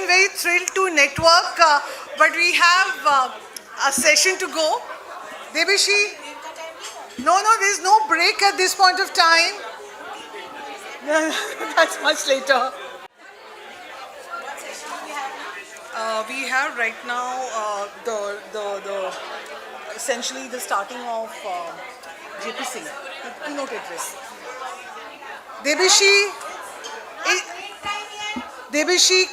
been very thrilled to network, but we have a session to go. Debishi? No, there's no break at this point of time. That's much later. We have right now the essentially the starting of JP Singh, the keynote address. Debishi, Debishi,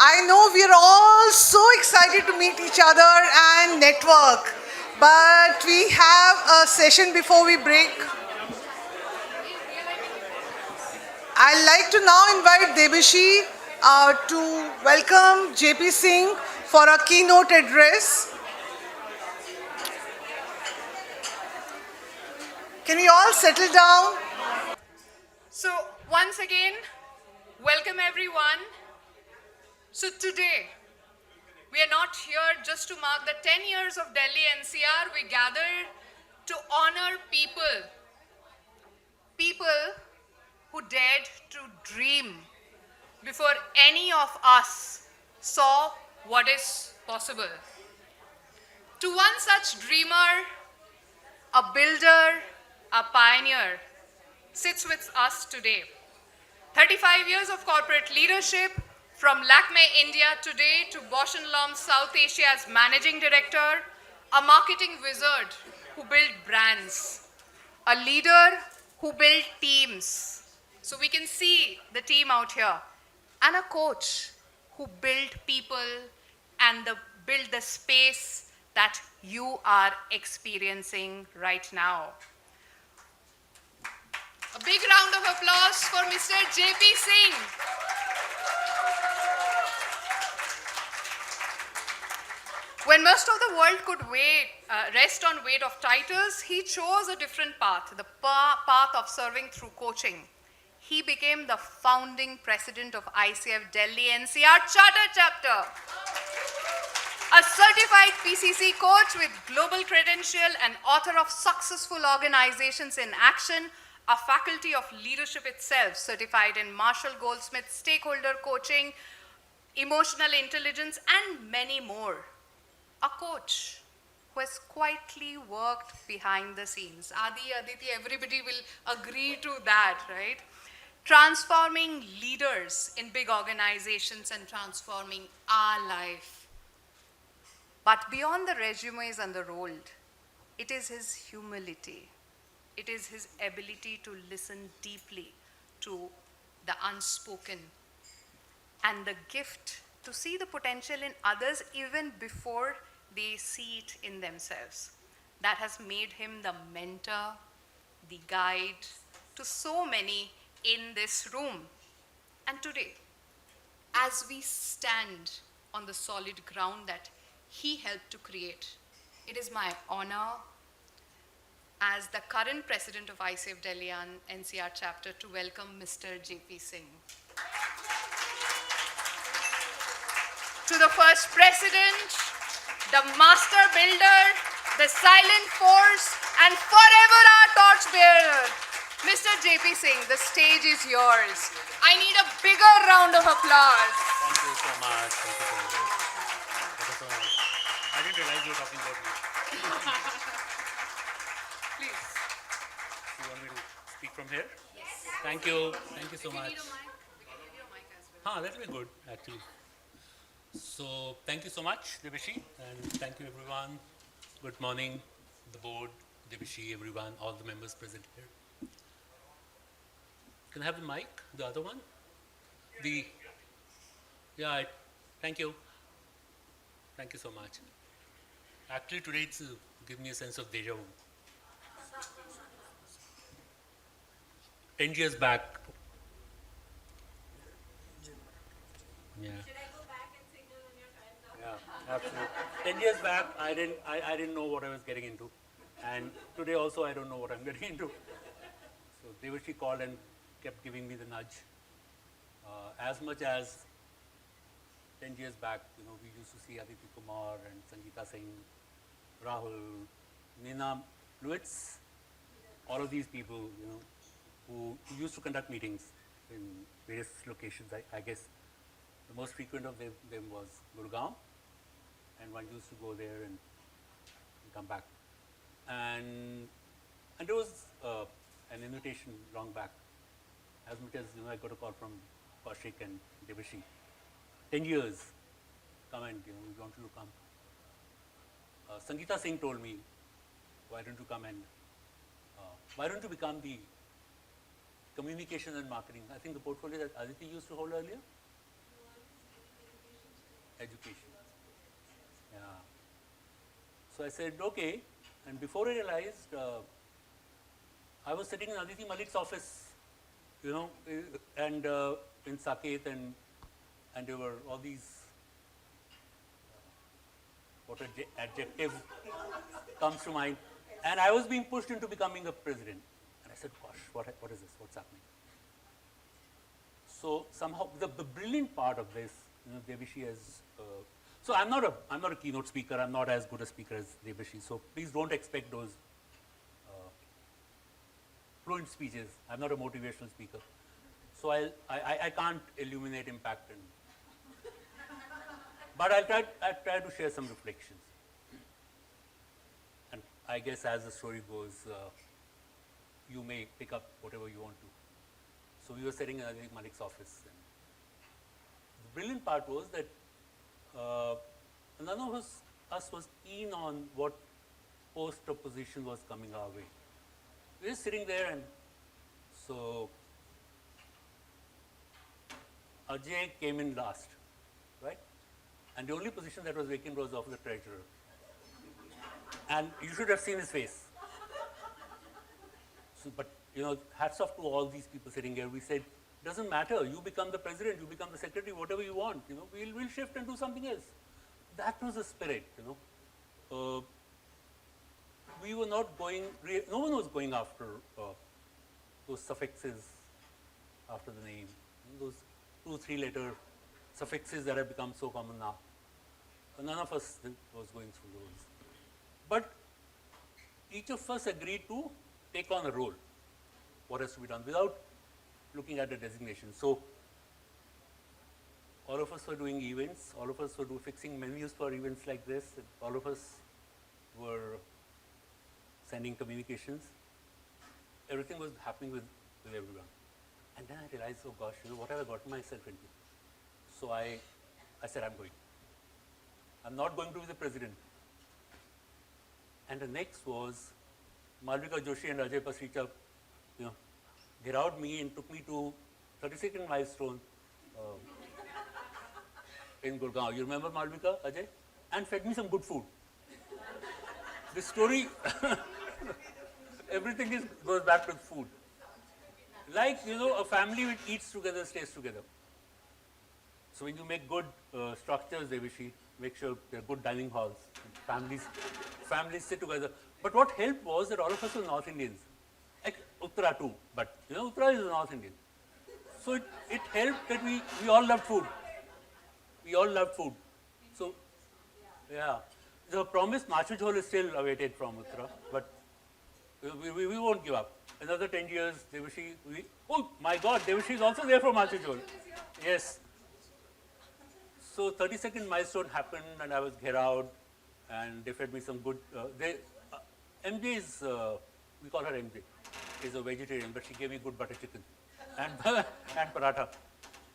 I know we're all so excited to meet each other and network, but we have a session before we break. I'd like to now invite Debishi to welcome JP Singh for a keynote address. Can we all settle down? So once again, welcome everyone. So today, we are not here just to mark the 10 years of Delhi NCR. We gathered to honor people who dared to dream before any of us saw what is possible. To one such dreamer, a builder, a pioneer, sits with us today. 35 years of corporate leadership, from Lakme India today to Bausch & Lomb South Asia as managing director, a marketing wizard who built brands, a leader who built teams. So we can see the team out here, and a coach who built people and built the space that you are experiencing right now. A big round of applause for Mr. JP Singh. When most of the world could rest on weight of titles, he chose a different path, the path of serving through coaching. He became the founding president of ICF Delhi NCR Charter Chapter. A certified PCC coach with global credential and author of Successful Organizations in Action, a faculty of leadership itself, certified in Marshall Goldsmith stakeholder coaching, emotional intelligence, and many more. A coach who has quietly worked behind the scenes. Adi, Aditi, everybody will agree to that, right? Transforming leaders in big organizations and transforming our life. But beyond the resumes and the role, it is his humility. It is his ability to listen deeply to the unspoken and the gift to see the potential in others even before they see it in themselves. That has made him the mentor, the guide to so many in this room. And today, as we stand on the solid ground that he helped to create, it is my honor as the current president of ICF Delhi NCR chapter to welcome Mr. JP Singh. To the first president, the master builder, the silent force, and forever our torchbearer, Mr. JP Singh, the stage is yours. I need a bigger round of applause. Thank you so much. Thank you so much. Thank you so much. I didn't realize you were talking about me. Please. You want me to speak from here? Yes. Thank you. Thank you so much. Need a mic? We can give you a mic as well. That will be good, actually. So, thank you so much, Debishi, and thank you, everyone. Good morning, the board, Debishi, everyone, all the members present here. Can I have the mic, the other one? Thank you. Thank you so much. Actually, today it's given me a sense of deja vu. 10 years back. Yeah. Should I go back and signal when you're time now? Yeah, absolutely. 10 years back, I didn't know what I was getting into, and today also I don't know what I'm getting into. So Devashi called and kept giving me the nudge. As much as 10 years back, we used to see Aditi Kumar and Sangeeta Singh, Rahul, Nina Lewitz, all of these people, who used to conduct meetings in various locations, I guess. The most frequent of them was Gurgaon, and one used to go there and come back. And there was an invitation long back, as much as I got a call from Kaushik and Devashi. 10 years, come and we want you to come. Sangeeta Singh told me, why don't you come and why don't you become the communication and marketing? I think the portfolio that Aditi used to hold earlier. Education. Yeah. So I said, okay. And before I realized, I was sitting in Aditi Malik's office, and in Saket, and there were all these, what adjective comes to mind. And I was being pushed into becoming a president. And I said, gosh, what is this? What's happening? So somehow, the brilliant part of this, Devashi has, so I'm not a keynote speaker. I'm not as good a speaker as Devashi. So please don't expect those fluent speeches. I'm not a motivational speaker. So I can't illuminate impact. But I'll try to share some reflections. And I guess as the story goes, you may pick up whatever you want to. So we were sitting in Aditi Malik's office. And the brilliant part was that none of us was keen on what post or position was coming our way. We were sitting there, and so Ajay came in last, right? And the only position that was vacant was of the treasurer. And you should have seen his face. So, but hats off to all these people sitting here. We said, doesn't matter. You become the president, you become the secretary, whatever you want. We'll shift and do something else. That was the spirit. We were not going. No one was going after those suffixes after the name. Those 2-3 letter suffixes that have become so common now. None of us was going through those. But each of us agreed to take on a role, what has to be done, without looking at the designation. So all of us were doing events, all of us were fixing menus for events like this, all of us were sending communications. Everything was happening with everyone. And then I realized, oh gosh, what have I gotten myself into? So I said, I'm going. I'm not going to be the president. And the next was Malvika Joshi and Ajay Pasricha, giraud me and took me to 32nd milestone in Gurgaon. You remember Malvika, Ajay? And fed me some good food. The story, everything goes back to food. Like, a family which eats together, stays together. So when you make good structures, Devashi, make sure there are good dining halls, families sit together. But what helped was that all of us were North Indians, like Uttara too, but Uttara is North Indian. So it helped that we all loved food. We all loved food. So, yeah. The promised macho jhol is still awaited from Uttara, but we won't give up. Another 10 years, Devashi, oh my God, Devashi is also there for macho jhol. Yes. So 32nd milestone happened, and I was giraud, and they fed me some good, MJ is, we call her MJ, is a vegetarian, but she gave me good butter chicken and paratha.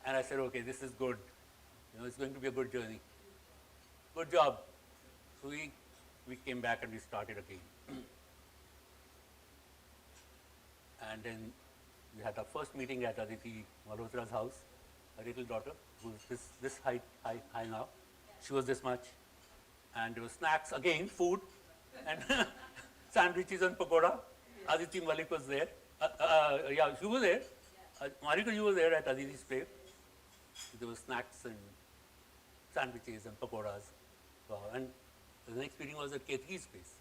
And I said, okay, this is good. It's going to be a good journey. Good job. So we came back and we started again. And then we had our first meeting at Aditi Malhotra's house, her little daughter, who's this high now. She was this much. And there were snacks, again, food, and sandwiches and pakoda. Aditi Malik was there. Yeah, she was there. Marika, you were there at Aditi's place. There were snacks and sandwiches and pakodas. And the next meeting was at Ketki's place.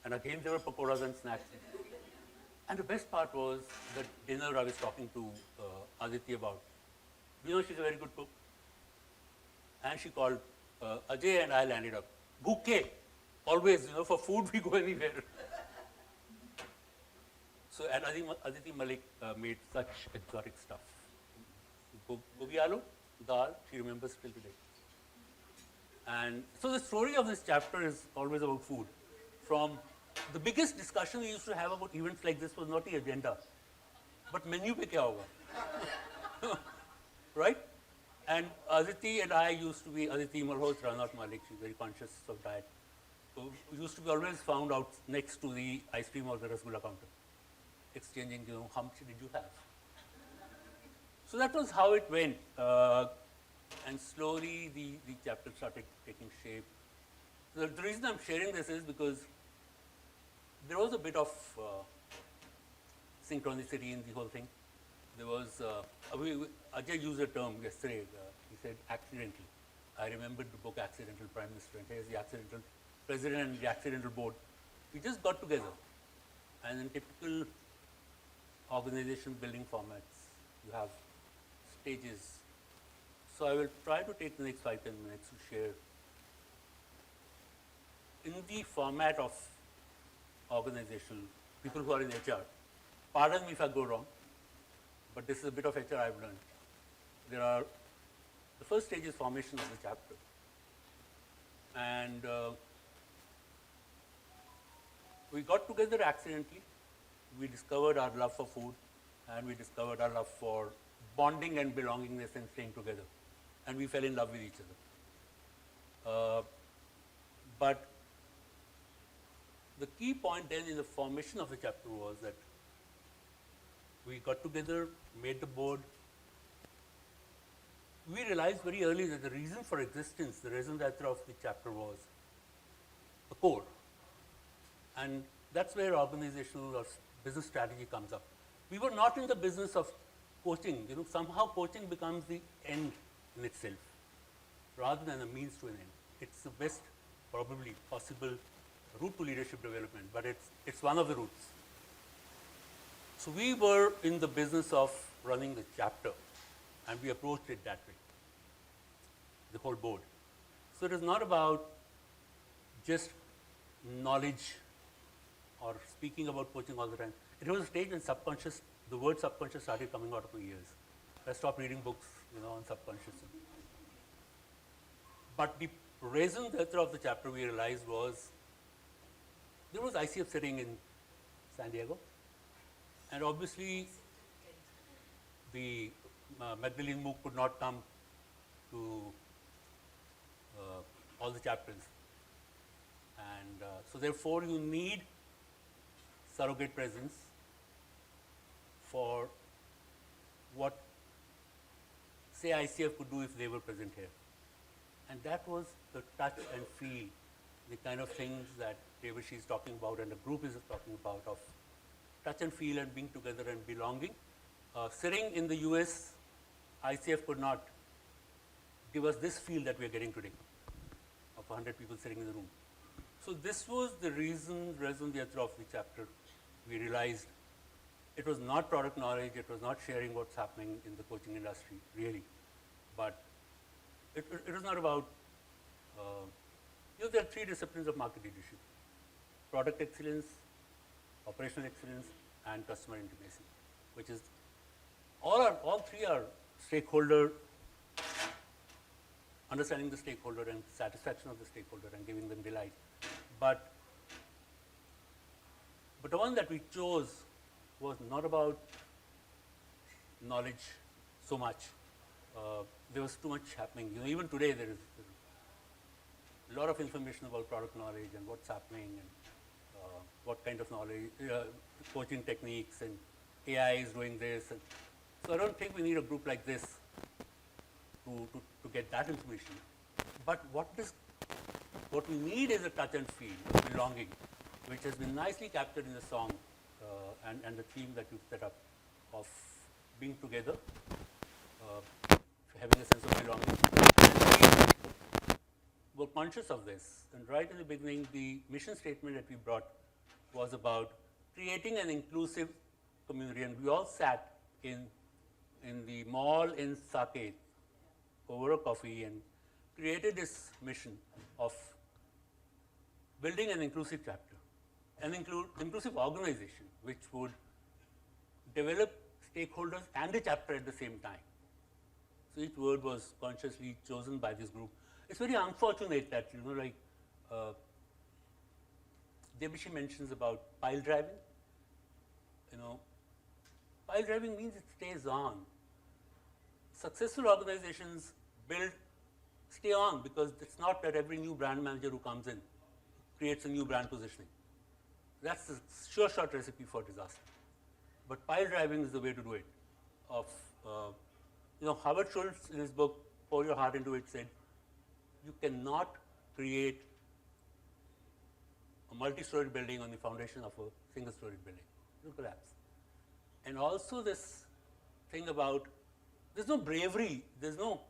And again, there were pakodas and snacks. And the best part was the dinner I was talking to Aditi about. She's a very good cook. And she called Ajay, and I landed up. Bhooke. Always, for food we go anywhere. So, and Aditi Malik made such exotic stuff. Gobi aloo, Dal, she remembers till today. And so the story of this chapter is always about food. From the biggest discussion we used to have about events like this was not the agenda, but menu pe kya hoga, right? And Aditi and I used to be, Aditi Malhotra, not Malik, she's very conscious of diet. So we used to be always found out next to the ice cream or the rasgulla counter, exchanging, how much did you have? So that was how it went. And slowly the chapter started taking shape. The reason I'm sharing this is because there was a bit of synchronicity in the whole thing. There was, Ajay used a term yesterday, he said accidentally. I remembered the book Accidental Prime Minister, and here's the accidental president and the accidental board. We just got together, and in typical organization building formats, you have stages. So I will try to take the next 5-10 minutes to share in the format of organizational, people who are in HR. Pardon me if I go wrong, but this is a bit of HR I've learned. The first stage is formation of the chapter. And we got together accidentally. We discovered our love for food, and we discovered our love for bonding and belongingness and staying together. And we fell in love with each other. But the key point then in the formation of the chapter was that we got together, made the board. We realized very early that the reason for existence, the raison d'etre of the chapter was the core. And that's where organizational or business strategy comes up. We were not in the business of coaching. Somehow coaching becomes the end in itself, rather than a means to an end. It's the best, probably possible route to leadership development, but it's one of the routes. So we were in the business of running the chapter, and we approached it that way, the whole board. So it is not about just knowledge or speaking about coaching all the time. It was a stage when the word subconscious started coming out of my ears. I stopped reading books, on subconscious. But the raison d'etre of the chapter we realized was, there was ICF sitting in San Diego, and obviously the Magdalene MOOC could not come to all the chapters. And so therefore you need surrogate presence for what, say, ICF could do if they were present here. And that was the touch and feel, the kind of things that Devashi is talking about and the group is talking about, of touch and feel and being together and belonging. Sitting in the US, ICF could not give us this feel that we are getting today, of 100 people sitting in the room. So this was the raison d'etre of the chapter. We realized it was not product knowledge, it was not sharing what's happening in the coaching industry, really. But it was not about, there are 3 disciplines of market leadership: product excellence, operational excellence, and customer intimacy, which is, all 3 are stakeholder, understanding the stakeholder and satisfaction of the stakeholder and giving them delight. But the one that we chose was not about knowledge so much. There was too much happening. Even today there is a lot of information about product knowledge and what's happening and what kind of knowledge, coaching techniques, and AI is doing this. And so I don't think we need a group like this to get that information. But what we need is a touch and feel, belonging, which has been nicely captured in the song and the theme that you've set up of being together, having a sense of belonging. And we were conscious of this. And right in the beginning, the mission statement that we brought was about creating an inclusive community. And we all sat in the mall in Saket over a coffee and created this mission of building an inclusive chapter, an inclusive organization which would develop stakeholders and the chapter at the same time. So each word was consciously chosen by this group. It's very unfortunate that, like Debishi mentions about pile driving. Pile driving means it stays on. Successful organizations stay on because it's not that every new brand manager who comes in creates a new brand positioning. That's the sure shot recipe for disaster. But pile driving is the way to do it. Howard Schultz in his book, Pour Your Heart Into It, said, you cannot create a multi-storied building on the foundation of a single-storied building. It will collapse. And also this thing about, there's no bravery, there's no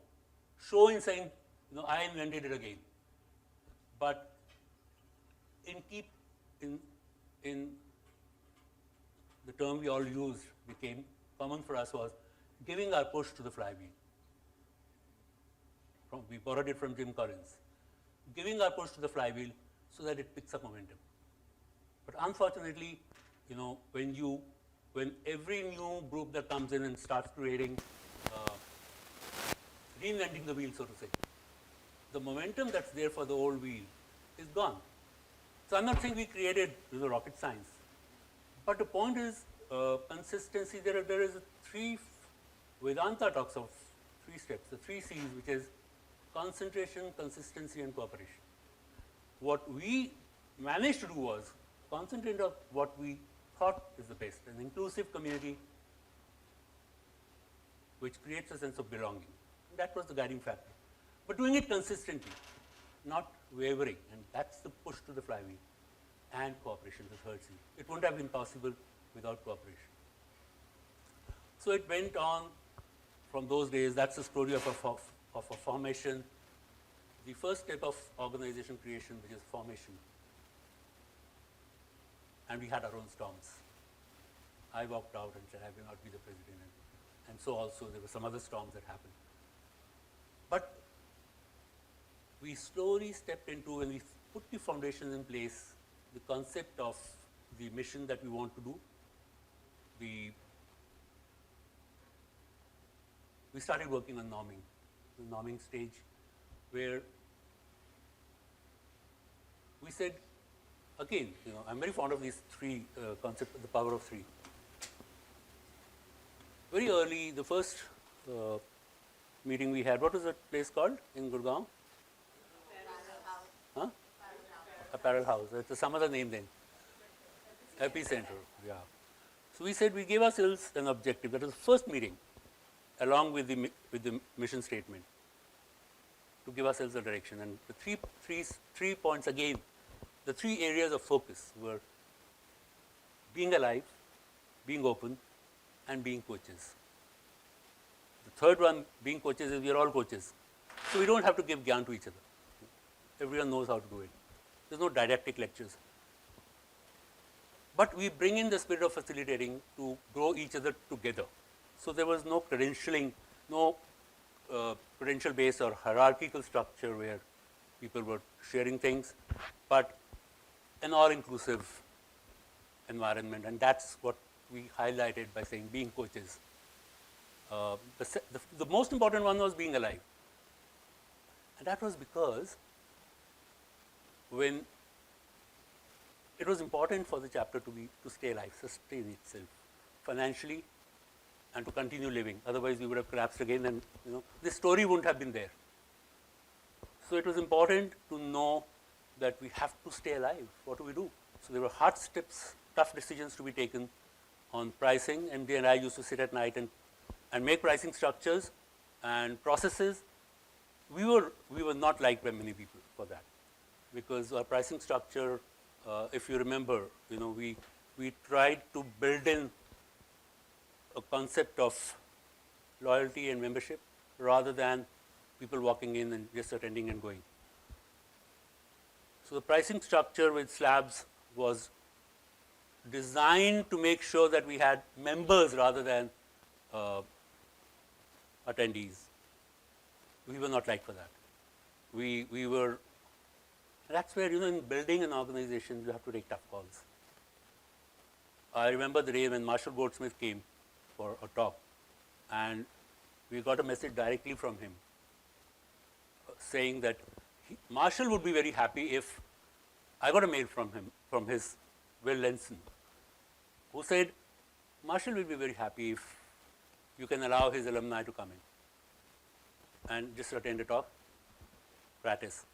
show in saying, I invented it again. But in the term we all used became common for us was giving our push to the flywheel. We borrowed it from Jim Collins. Giving our push to the flywheel so that it picks up momentum. But unfortunately, when every new group that comes in and starts creating, reinventing the wheel, so to say, the momentum that's there for the old wheel is gone. So I'm not saying we created rocket science, but the point is consistency. There is three, Vedanta talks of 3 steps, the 3 C's, which is concentration, consistency, and cooperation. What we managed to do was concentrate on what we thought is the best, an inclusive community which creates a sense of belonging. And that was the guiding factor. But doing it consistently, not wavering, and that's the push to the flywheel. And cooperation, the third C. It wouldn't have been possible without cooperation. So it went on from those days. That's the story of a formation. The first step of organization creation, which is formation. And we had our own storms. I walked out and said, I will not be the president. And so also there were some other storms that happened. But we slowly stepped into, when we put the foundations in place, the concept of the mission that we want to do, we started working on norming, the norming stage, where we said, again, I'm very fond of these 3 concepts, the power of 3. Very early, the first meeting we had, what was that place called in Gurgaon? Huh? Apparel House. It's some other name then. Epicenter, yeah. So we said we gave ourselves an objective. That was the first meeting, along with the mission statement, to give ourselves a direction. And the three points again, the 3 areas of focus were being alive, being open, and being coaches. The third one, being coaches, is we are all coaches. So we don't have to give gyan to each other. Everyone knows how to do it. There's no didactic lectures. But we bring in the spirit of facilitating to grow each other together. So there was no credentialing, no credential based or hierarchical structure where people were sharing things, but an all-inclusive environment. And that's what we highlighted by saying being coaches. The most important one was being alive. And that was because when it was important for the chapter to stay alive, sustain itself financially, and to continue living. Otherwise, we would have collapsed again, and this story wouldn't have been there. So it was important to know that we have to stay alive. What do we do? So there were hard steps, tough decisions to be taken on pricing, and then I used to sit at night and make pricing structures and processes. We were not liked by many people for that, because our pricing structure, if you remember, we tried to build in a concept of loyalty and membership rather than people walking in and just attending and going. So the pricing structure with slabs was designed to make sure that we had members rather than attendees. We were not liked for that. We were, that's where, in building an organization, you have to take tough calls. I remember the day when Marshall Goldsmith came for a talk, and we got a message directly from him saying that Marshall would be very happy if I got a mail from him, from his Will Lenson, who said, Marshall will be very happy if you can allow his alumni to come in and just attend a talk, practice.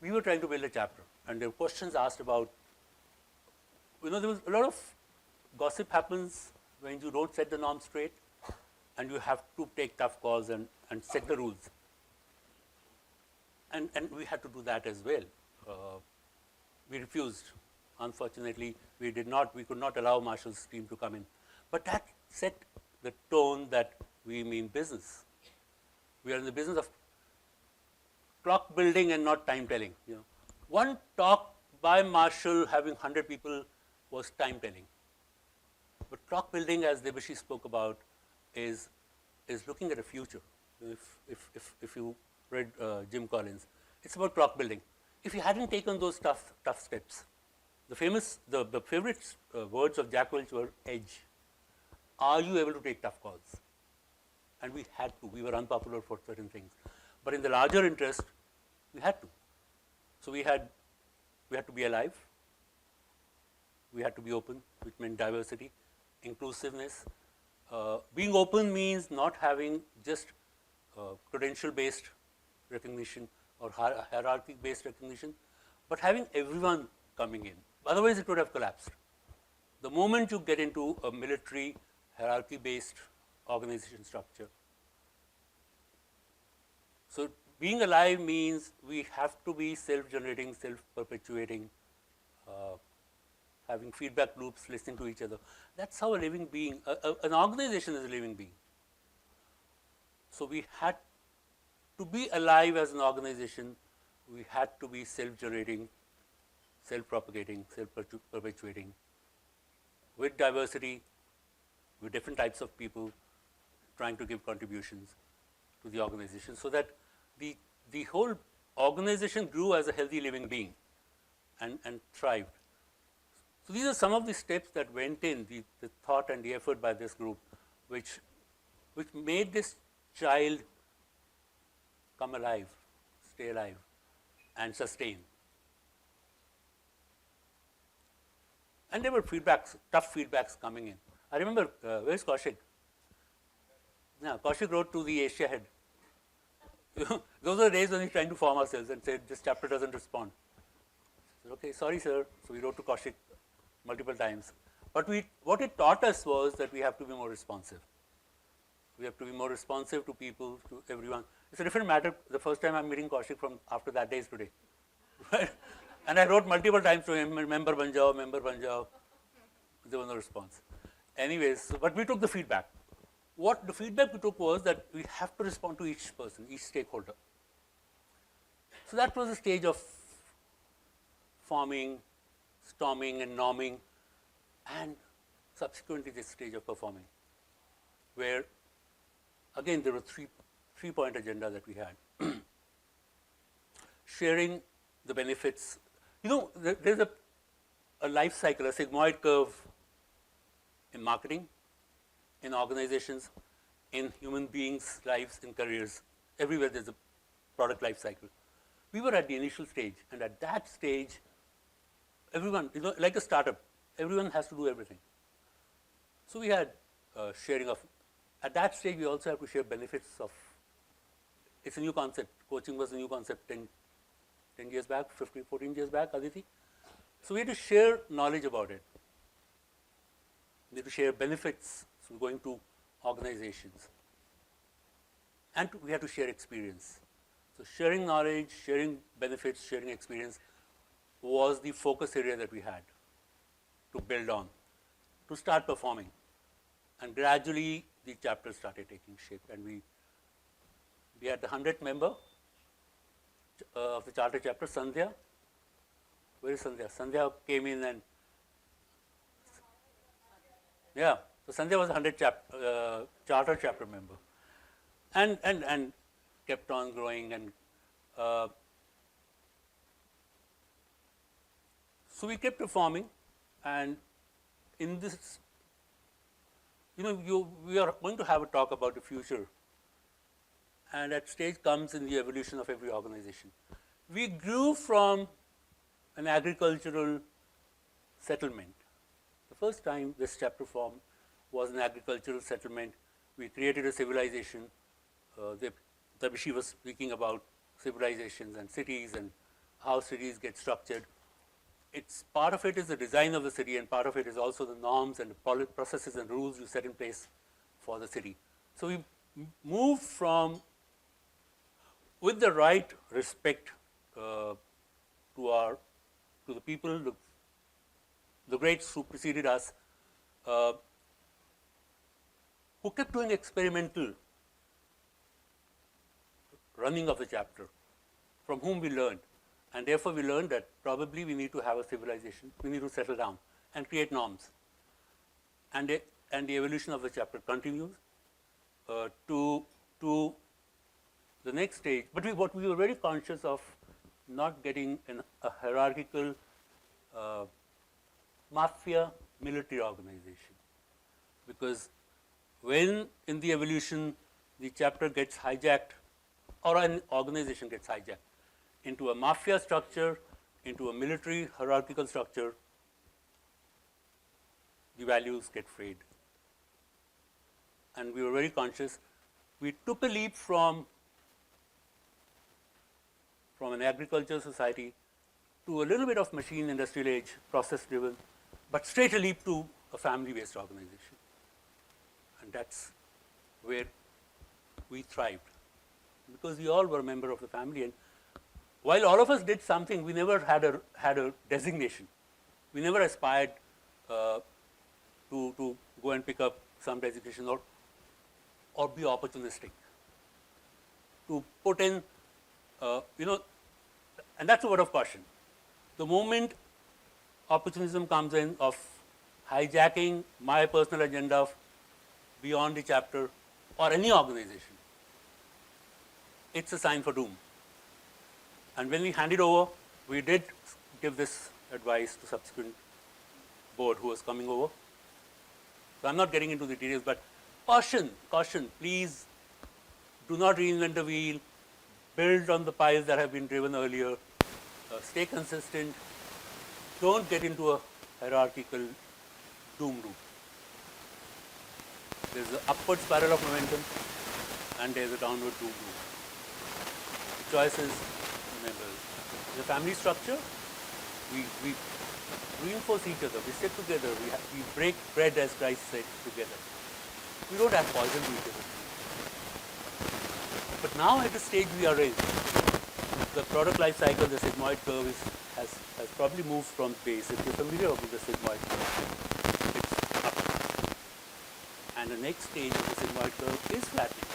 We were trying to build a chapter, and there were questions asked about, there was a lot of gossip happens when you don't set the norm straight, and you have to take tough calls and set the rules. And we had to do that as well. We refused. Unfortunately, we could not allow Marshall's team to come in. But that set the tone that we mean business. We are in the business of clock building and not time telling. One talk by Marshall having 100 people was time telling. But clock building, as Debashi spoke about, is looking at a future. If you read Jim Collins, it's about clock building. If he hadn't taken those tough steps, the favorite words of Jack Welch were edge. Are you able to take tough calls? And we had to. We were unpopular for certain things, but in the larger interest, we had to. So we had to be alive. We had to be open, which meant diversity, inclusiveness. Being open means not having just credential-based recognition or hierarchy-based recognition, but having everyone coming in. Otherwise, it would have collapsed. The moment you get into a military hierarchy-based organization structure, so being alive means we have to be self-generating, self-perpetuating, having feedback loops, listening to each other. That's how a living being, an organization is a living being. So we had to be alive as an organization, we had to be self-generating, self-propagating, self-perpetuating, with diversity, with different types of people trying to give contributions to the organization, so that the whole organization grew as a healthy living being and thrived. So these are some of the steps that went in, the thought and the effort by this group, which made this child come alive, stay alive, and sustain. And there were feedbacks, tough feedbacks coming in. I remember, where's Kaushik? Yeah, Kaushik wrote to the Asia head. Those are the days when we're trying to form ourselves and said, this chapter doesn't respond. I said, okay, sorry, sir. So we wrote to Kaushik multiple times. But what it taught us was that we have to be more responsive. We have to be more responsive to people, to everyone. It's a different matter the first time I'm meeting Kaushik from after that day is today. Right? And I wrote multiple times to him, member Banjao, member Banjao. There was no response. Anyways, but we took the feedback. What the feedback we took was that we have to respond to each person, each stakeholder. So that was the stage of forming, storming and norming, and subsequently this stage of performing, where again there were three-point agenda that we had. Sharing the benefits. There's a life cycle, a sigmoid curve in marketing, in organizations, in human beings' lives, in careers. Everywhere there's a product life cycle. We were at the initial stage, and at that stage, everyone, like a startup, everyone has to do everything. So we had sharing of, at that stage we also have to share benefits of, it's a new concept. Coaching was a new concept 10 years back, 14 years back, Aditi. So we had to share knowledge about it. We had to share benefits, so going to organizations. And we had to share experience. So sharing knowledge, sharing benefits, sharing experience was the focus area that we had to build on, to start performing. And gradually the chapter started taking shape, and we had the 100th member of the charter chapter, Sandhya. Where is Sandhya? Sandhya came in and, yeah, so Sandhya was a 100th charter chapter member, and kept on growing, and so we kept performing, and in this, we are going to have a talk about the future and that stage comes in the evolution of every organization. We grew from an agricultural settlement. The first time this chapter formed was an agricultural settlement. We created a civilization. Tabishi was speaking about civilizations and cities and how cities get structured. It's part of it is the design of the city, and part of it is also the norms and the processes and rules you set in place for the city. So we moved from, with the right respect to the people, the greats who preceded us, who kept doing experimental running of the chapter, from whom we learned. And therefore, we learned that probably we need to have a civilization, we need to settle down and create norms. And the evolution of the chapter continues to the next stage. But what we were very conscious of, not getting a hierarchical mafia military organization. Because when in the evolution the chapter gets hijacked, or an organization gets hijacked into a mafia structure, into a military hierarchical structure, the values get frayed. And we were very conscious. We took a leap from an agricultural society to a little bit of machine industrial age, process driven, but straight a leap to a family based organization. And that's where we thrived, because we all were a member of the family. And while all of us did something, we never had a designation. We never aspired to go and pick up some designation or be opportunistic. To put in, and that's a word of caution. The moment opportunism comes in of hijacking my personal agenda beyond the chapter or any organization, it's a sign for doom. And when we handed over, we did give this advice to subsequent board who was coming over. So I'm not getting into the details, but caution, please do not reinvent the wheel, build on the piles that have been driven earlier, stay consistent, don't get into a hierarchical doom loop. There's an upward spiral of momentum and there's a downward doom loop. The choice is, remember, the family structure, we reinforce each other, we sit together, we break bread, as Christ said, together. We don't have poison to each other. But now at the stage we are in, the product life cycle, the sigmoid curve has probably moved from base. If you're familiar with the sigmoid curve, it's up. And the next stage of the sigmoid curve is flattening.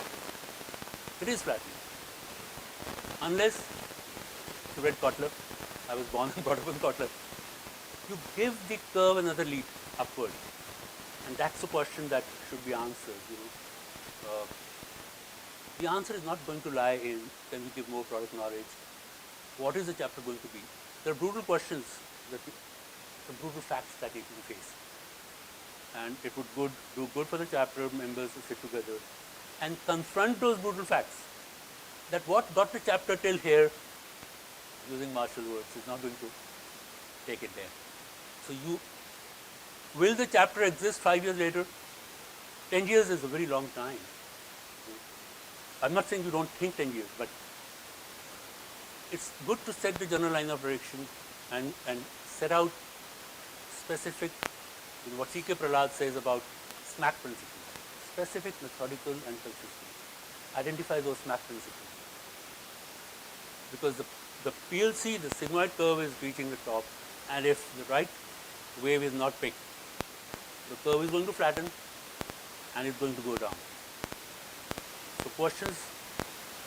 It is flattening. Unless you read Kotler, I was born and brought up in Kotler, you give the curve another leap upward. And that's the question that should be answered. The answer is not going to lie in, can we give more product knowledge? What is the chapter going to be? There are brutal questions, the brutal facts that need to be faced. And it would do good for the chapter members to sit together and confront those brutal facts. That what got the chapter till here, using martial words, is not going to take it there. So will the chapter exist 5 years later? 10 years is a very long time. I'm not saying you don't think 10 years, but it's good to set the general line of direction and set out specific, what C.K. Prahlad says about SMAC principles, specific, methodical and consistent. Identify those SMAC principles. Because the PLC, the sigmoid curve is reaching the top, and if the right wave is not picked, the curve is going to flatten and it's going to go down. So questions,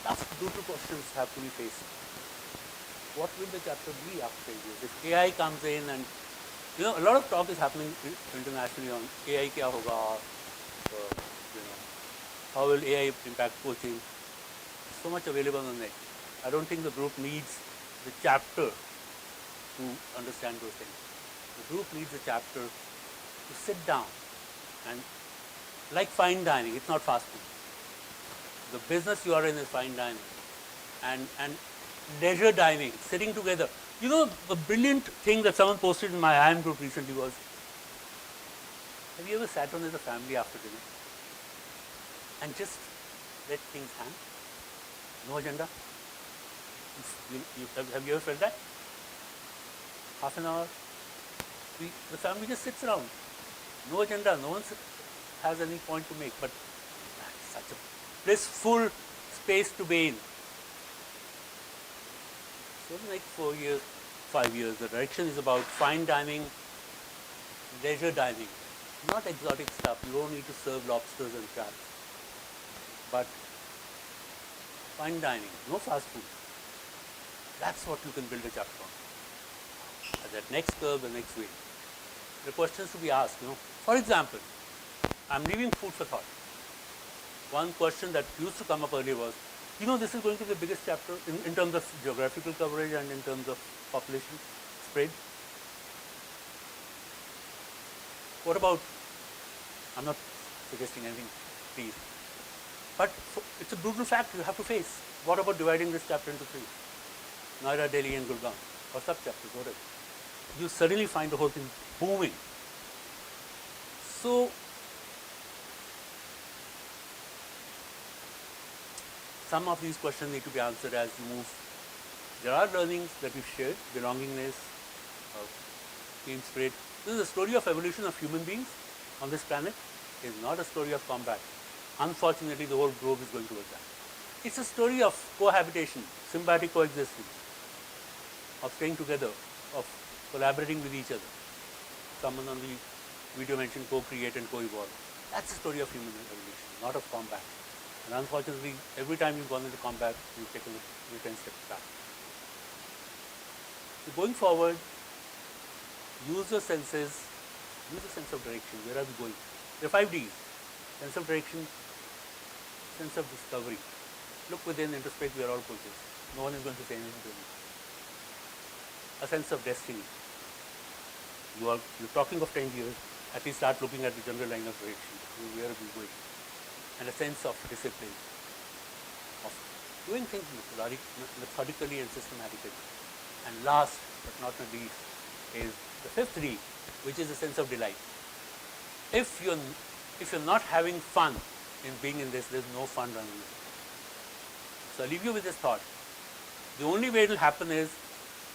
tough, brutal questions have to be faced. What will the chapter be after 10 years? If AI comes in and, a lot of talk is happening internationally on AI kya hoga, how will AI impact coaching? So much available on the net. I don't think the group needs the chapter to understand those things. The group needs a chapter to sit down and, like fine dining, it's not fast food. The business you are in is fine dining. And leisure dining, sitting together. You know, the brilliant thing that someone posted in my IM group recently was, have you ever sat down as a family after dinner and just let things hang? No agenda? Have you ever felt that? Half an hour, the family just sits around. No agenda, no one has any point to make, but that's such a blissful space to be in. So in the next 4 years, 5 years, the direction is about fine dining, leisure dining, not exotic stuff. You don't need to serve lobsters and crabs, but fine dining, no fast food. That's what you can build a chapter on. At that next curve, the next way. The questions to be asked, you know. For example, I'm leaving food for thought. One question that used to come up earlier was, you know, this is going to be the biggest chapter in terms of geographical coverage and in terms of population spread. What about, I'm not suggesting anything, please, but it's a brutal fact you have to face. What about dividing this chapter into 3? Noida, Delhi and Gurgaon, or sub-chapters, whatever. You suddenly find the whole thing booming. So, some of these questions need to be answered as you move. There are learnings that we've shared, belongingness, team spirit. This is a story of evolution of human beings on this planet. It is not a story of combat. Unfortunately, the whole globe is going towards that. It's a story of cohabitation, symbiotic coexistence, of staying together, of collaborating with each other. Someone on the video mentioned co-create and co-evolve. That's the story of human evolution, not of combat. And unfortunately, every time you've gone into combat, you've taken 10 steps back. So going forward, use your senses, use a sense of direction. Where are we going? There are 5 Ds. Sense of direction, sense of discovery. Look within, introspect, we are all coaches. No one is going to say anything to you. A sense of destiny. You're talking of 10 years, at least start looking at the general line of direction. Where are we going? And a sense of discipline, of doing things methodically and systematically. And last but not the least is the 5th D, which is a sense of delight. If you're not having fun in being in this, there's no fun running this. So I'll leave you with this thought. The only way it will happen is,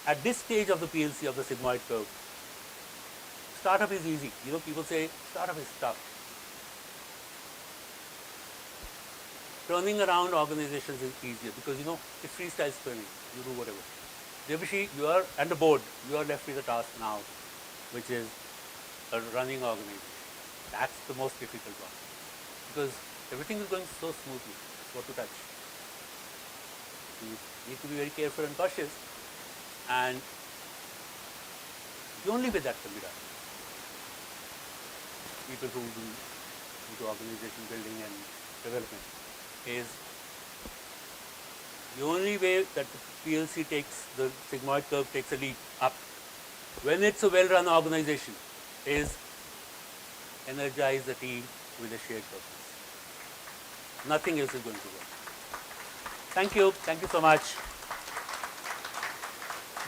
at this stage of the PLC, of the sigmoid curve, startup is easy. You know, people say startup is tough. Turning around organizations is easier because, you know, it's freestyle spinning. You do whatever. Devashi, you are, and the board, you are left with a task now, which is a running organization. That's the most difficult one. Because everything is going so smoothly. What to touch? You need to be very careful and cautious. And the only way that can be done, people who do into organization building and development, is the only way that the PLC takes, the sigmoid curve takes a leap up, when it's a well-run organization, is energize the team with a shared purpose. Nothing else is going to work. Thank you so much.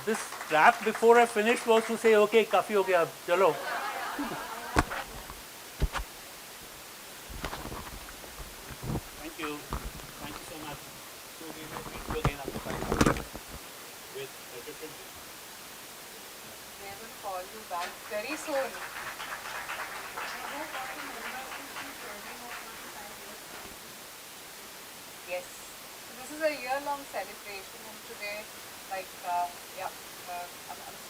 This rap before I finished was to say, okay, kafi ho gaya, chalo. Thank you so much. So we will meet you again after 5 minutes with a different thing. They will call you back very soon. Yes. So this is a year-long celebration, and today, like, I'm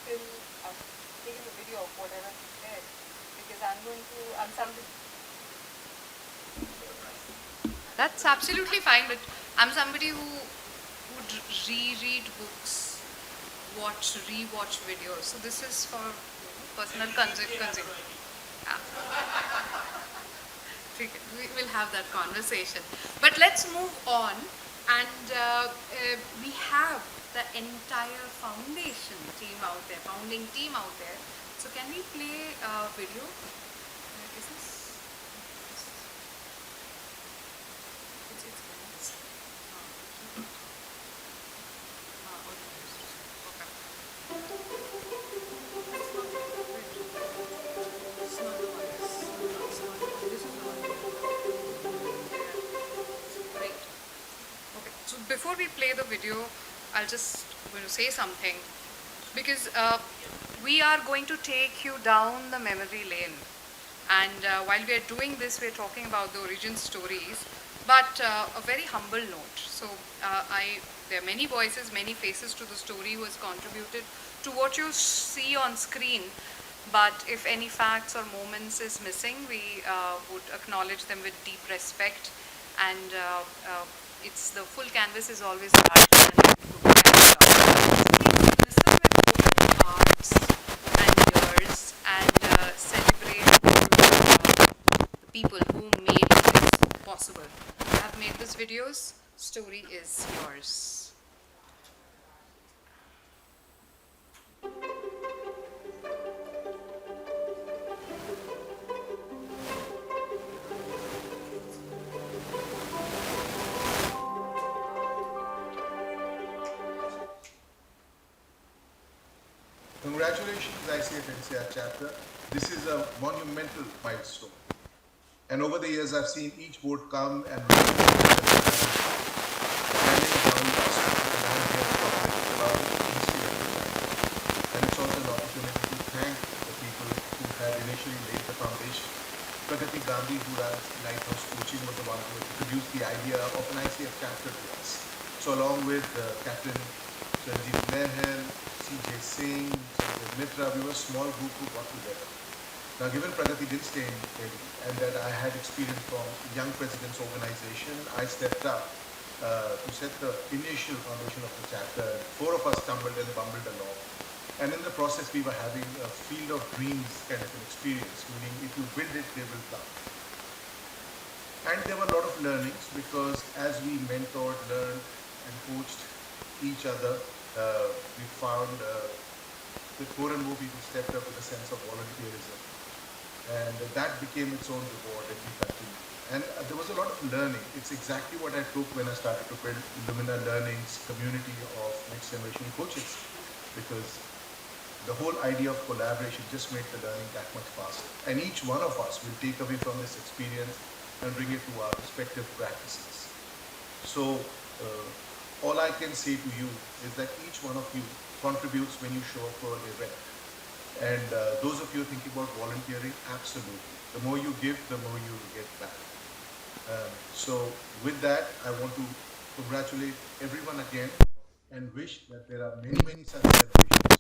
taking a video of whatever he said because I'm somebody. That's absolutely fine, but I'm somebody who would reread books, rewatch videos. So this is for personal consumption. We will have that conversation. But let's move on, and we have the entire founding team out there. So can we play a video? Is this? It's before we play the video, I'll just going to say something because we are going to take you down the memory lane. And while we are doing this, we're talking about the origin stories, but a very humble note. So there are many voices, many faces to the story who has contributed to what you see on screen. But if any facts or moments is missing, we would acknowledge them with deep respect. And it's the full canvas is always larger than the book canvas. Please listen with open hearts and ears and celebrate the people who made this possible. You have made this videos. Story is yours. Congratulations, ICF NCR chapter. This is a monumental milestone. And over the years, I've seen each board come and and it's also an opportunity to thank the people who had initially laid the foundation. Pragati Gandhi, who ran Lighthouse Coaching, was the one who introduced the idea of an ICF chapter to us. So along with Captain Ranjit Nehel, CJ Singh, Sanjay Mitra, we were a small group who got together. Now, given Pragati didn't stay in Delhi and that I had experience from Young Presidents Organization, I stepped up to set the initial foundation of the chapter. Four of us stumbled and bumbled along. And in the process, we were having a field of dreams kind of an experience, meaning if you build it, they will come. And there were a lot of learnings because as we mentored, learned, and coached each other, we found that more and more people stepped up with a sense of volunteerism. And that became its own reward and we continued. And there was a lot of learning. It's exactly what I took when I started to build Illumina Learning's community of next generation coaches, because the whole idea of collaboration just made the learning that much faster. And each one of us will take away from this experience and bring it to our respective practices. So all I can say to you is that each one of you contributes when you show up for an event. And those of you thinking about volunteering, absolutely. The more you give, the more you get back. So with that, I want to congratulate everyone again and wish that there are many, many such celebrations over the years.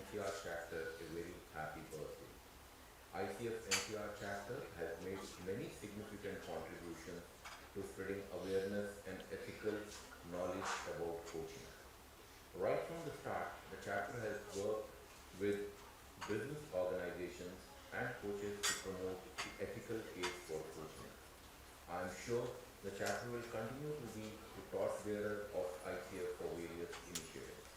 NCR chapter a very happy birthday. ICF NCR chapter has made many significant contributions to spreading awareness and ethical knowledge about coaching. Right from the start, the chapter has worked with business organizations and coaches to promote the ethical case for coaching. I am sure The chapter will continue to be the torchbearer of ICF for various initiatives.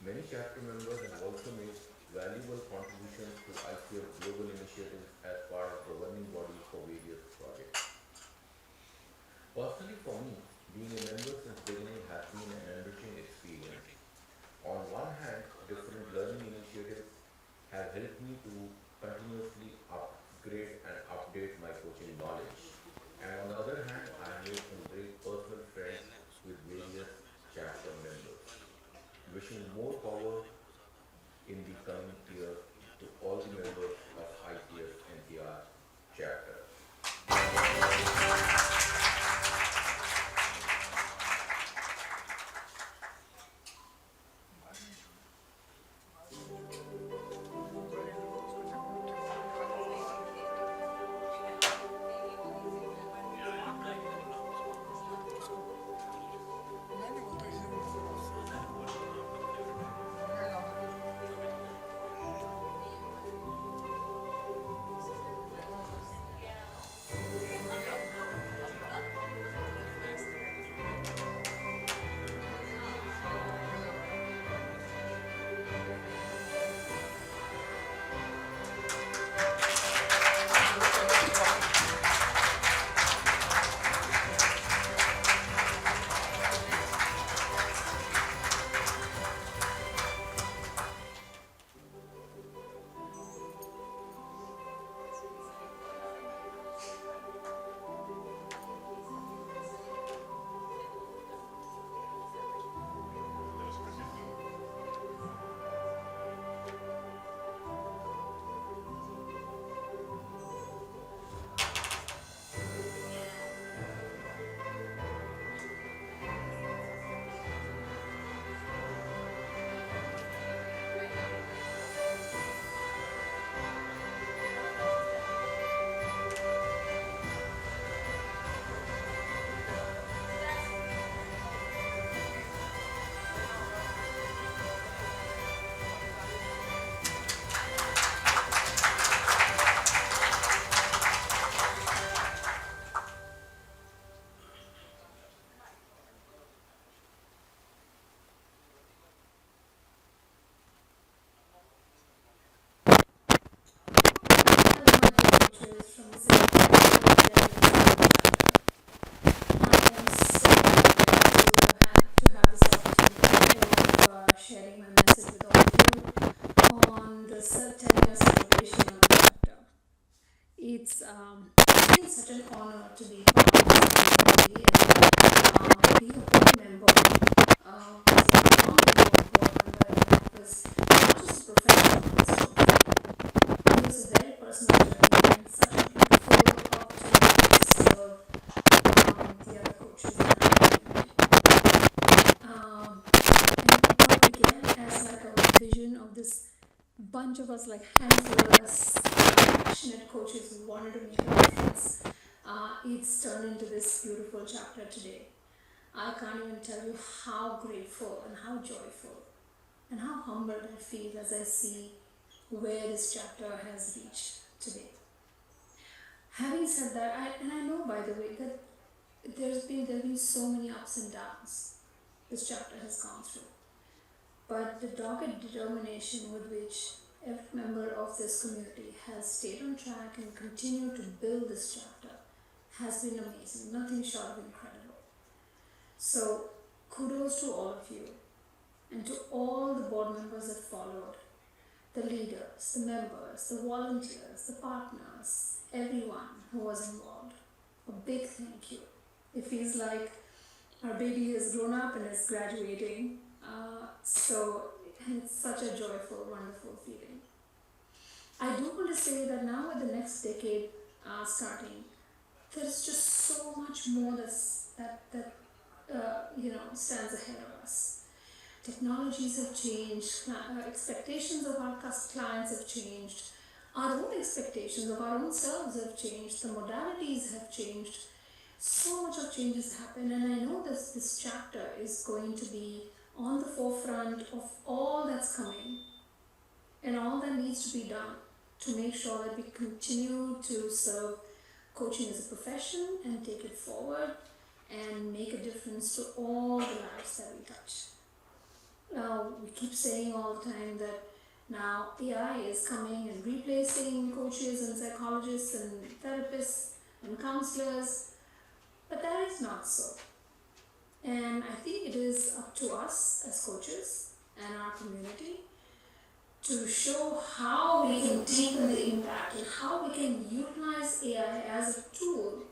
Many chapter members have also made valuable contributions to ICF global initiatives as part of governing bodies for various projects. Personally for me, being a member since beginning has been an enriching experience. On one hand, different learning initiatives have helped me to continuously upgrade and update my coaching knowledge. And on the other hand, I have made some great personal friends with various chapter members. Wishing more power in the coming year to all the members of ICF NCR chapter. Sharing my message with all of you on the 10-year celebration of the chapter. It's been such an honor to be part of this community and be a board member. Was a board member, and that was not just a professional, it was a very personal journey and such a beautiful opportunity to serve the other coaches in our community. And what began as like a vision of this bunch of us, like handful of us, passionate coaches who wanted to make a difference, it's turned into this beautiful chapter today. I can't even tell you how grateful and how joyful and how humbled I feel as I see where this chapter has reached today. Having said that, I know, by the way, that there have been so many ups and downs this chapter has gone through. But the dogged determination with which every member of this community has stayed on track and continued to build this chapter has been amazing, nothing short of incredible. So kudos to all of you and to all the board members that followed, the leaders, the members, the volunteers, the partners, everyone who was involved. A big thank you. It feels like our baby has grown up and is graduating. And it's such a joyful, wonderful feeling. I do want to say that now with the next decade starting, there's just so much more that stands ahead of us. Technologies have changed, expectations of our clients have changed, our own expectations of our own selves have changed, the modalities have changed. So much of change has happened, and I know this chapter is going to be on the forefront of all that's coming and all that needs to be done to make sure that we continue to serve coaching as a profession and take it forward and make a difference to all the lives that we touch. Now, we keep saying all the time that now AI is coming and replacing coaches and psychologists and therapists and counselors, but that is not so. And I think it is up to us as coaches and our community to show how we can deepen the impact and how we can utilize AI as a tool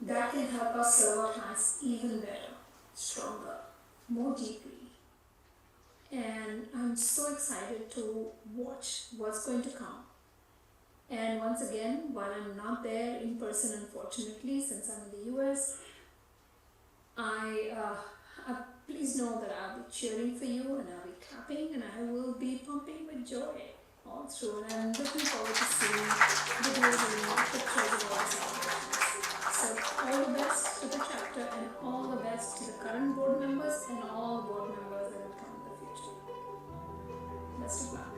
that can help us serve our clients even better, stronger, more deeply. And I'm so excited to watch what's going to come. And once again, while I'm not there in person, unfortunately, since I'm in the US, please know that I'll be cheering for you and I'll be clapping and I will be pumping with joy all through. And I'm looking forward to seeing videos and pictures of all celebrations. So all the best to the chapter and all the best to the current board members and all the board members that will come in the future. Best of luck.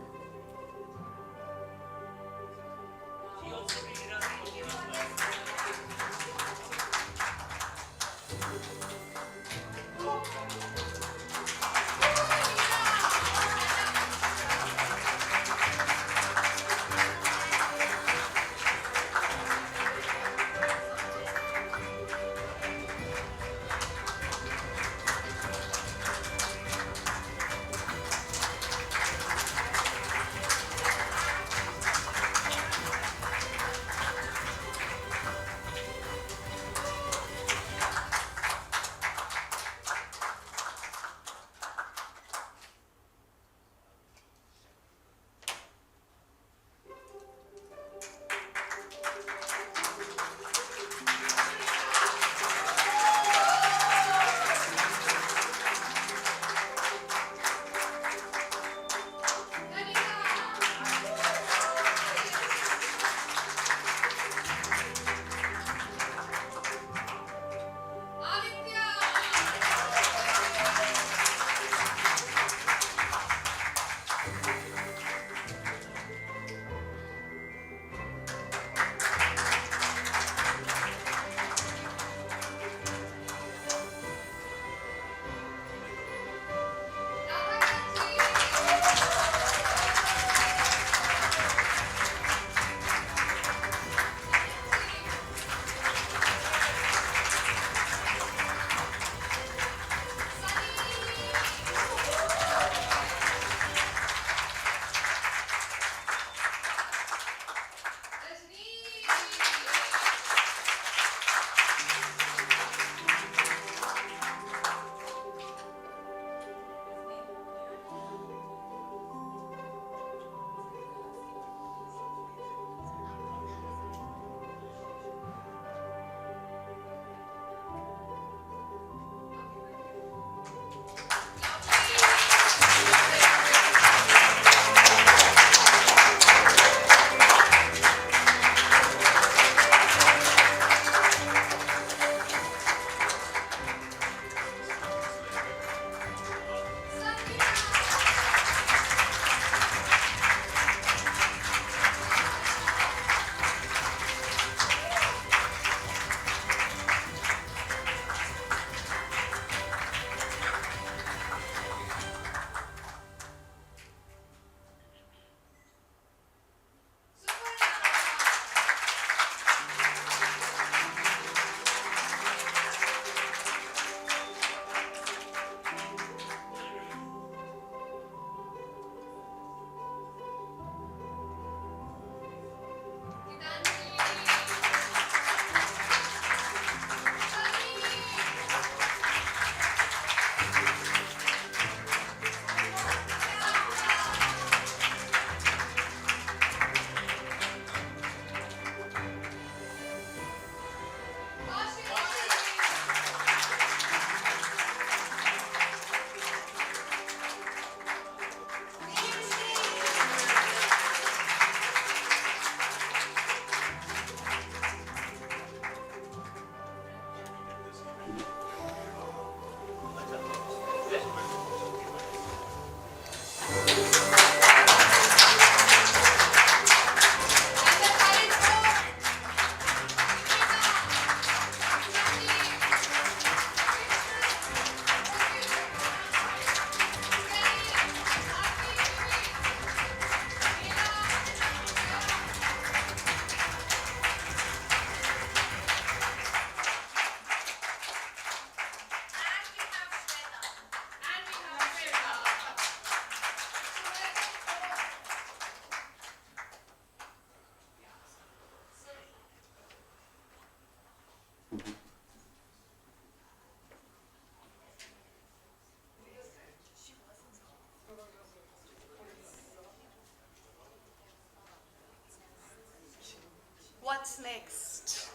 What's next?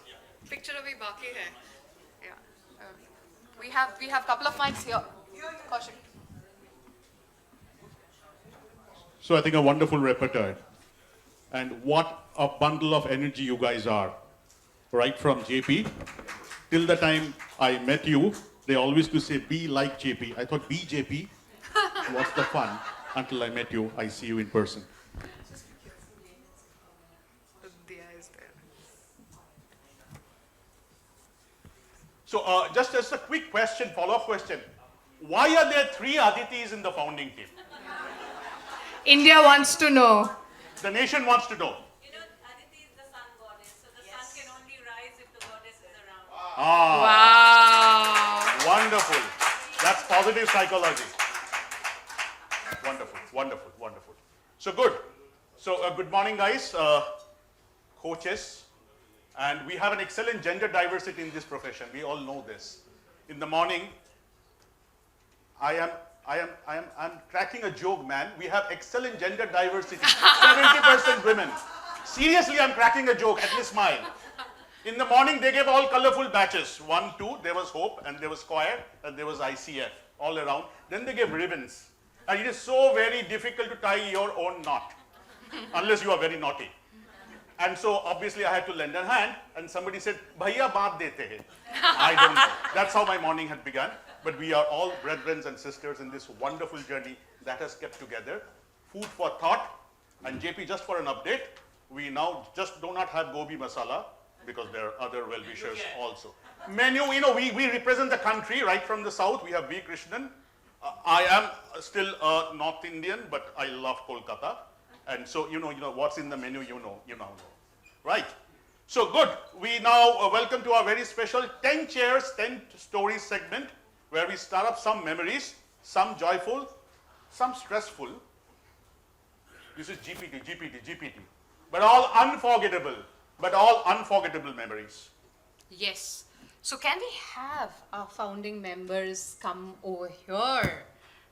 Picture abhi baki hai. Yeah. We have couple of mics here. Kaushik. So I think a wonderful repertoire. And what a bundle of energy you guys are. Right from JP, till the time I met you, they always used to say, be like JP. I thought, be JP. What's the fun? Until I met you, I see you in person. The diya is there. So just as a quick question, follow-up question. Why are there 3 Aditis in the founding team? India wants to know. The nation wants to know. You know, Aditi is the sun goddess, so the sun can only rise if the goddess is around. Ah, Wow. wonderful. That's positive psychology. Wonderful, wonderful, wonderful. So good. So good morning, guys, coaches. And we have an excellent gender diversity in this profession. We all know this. In the morning, I'm cracking a joke, man. We have excellent gender diversity. 70% women. Seriously, I'm cracking a joke. At least smile. In the morning, they gave all colorful batches. 1, 2, there was Hope, and there was Choir, and there was ICF, all around. Then they gave ribbons. And it is so very difficult to tie your own knot, unless you are very naughty. And so obviously I had to lend a hand, and somebody said, "Bhaiya baat dete hai." I don't know. That's how my morning had begun. But we are all brethren and sisters in this wonderful journey that has kept together. Food for thought. And JP, just for an update, we now just do not have gobi masala because there are other well-wishers also. Menu, you know, we represent the country right from the south. We have V. Krishnan. I am still a North Indian, but I love Kolkata. And so, you know what's in the menu, you now know. Right? So good. We now welcome to our very special 10 chairs, 10 stories segment, where we start up some memories, some joyful, some stressful. This is GPT. But all unforgettable memories. Yes. So can we have our founding members come over here?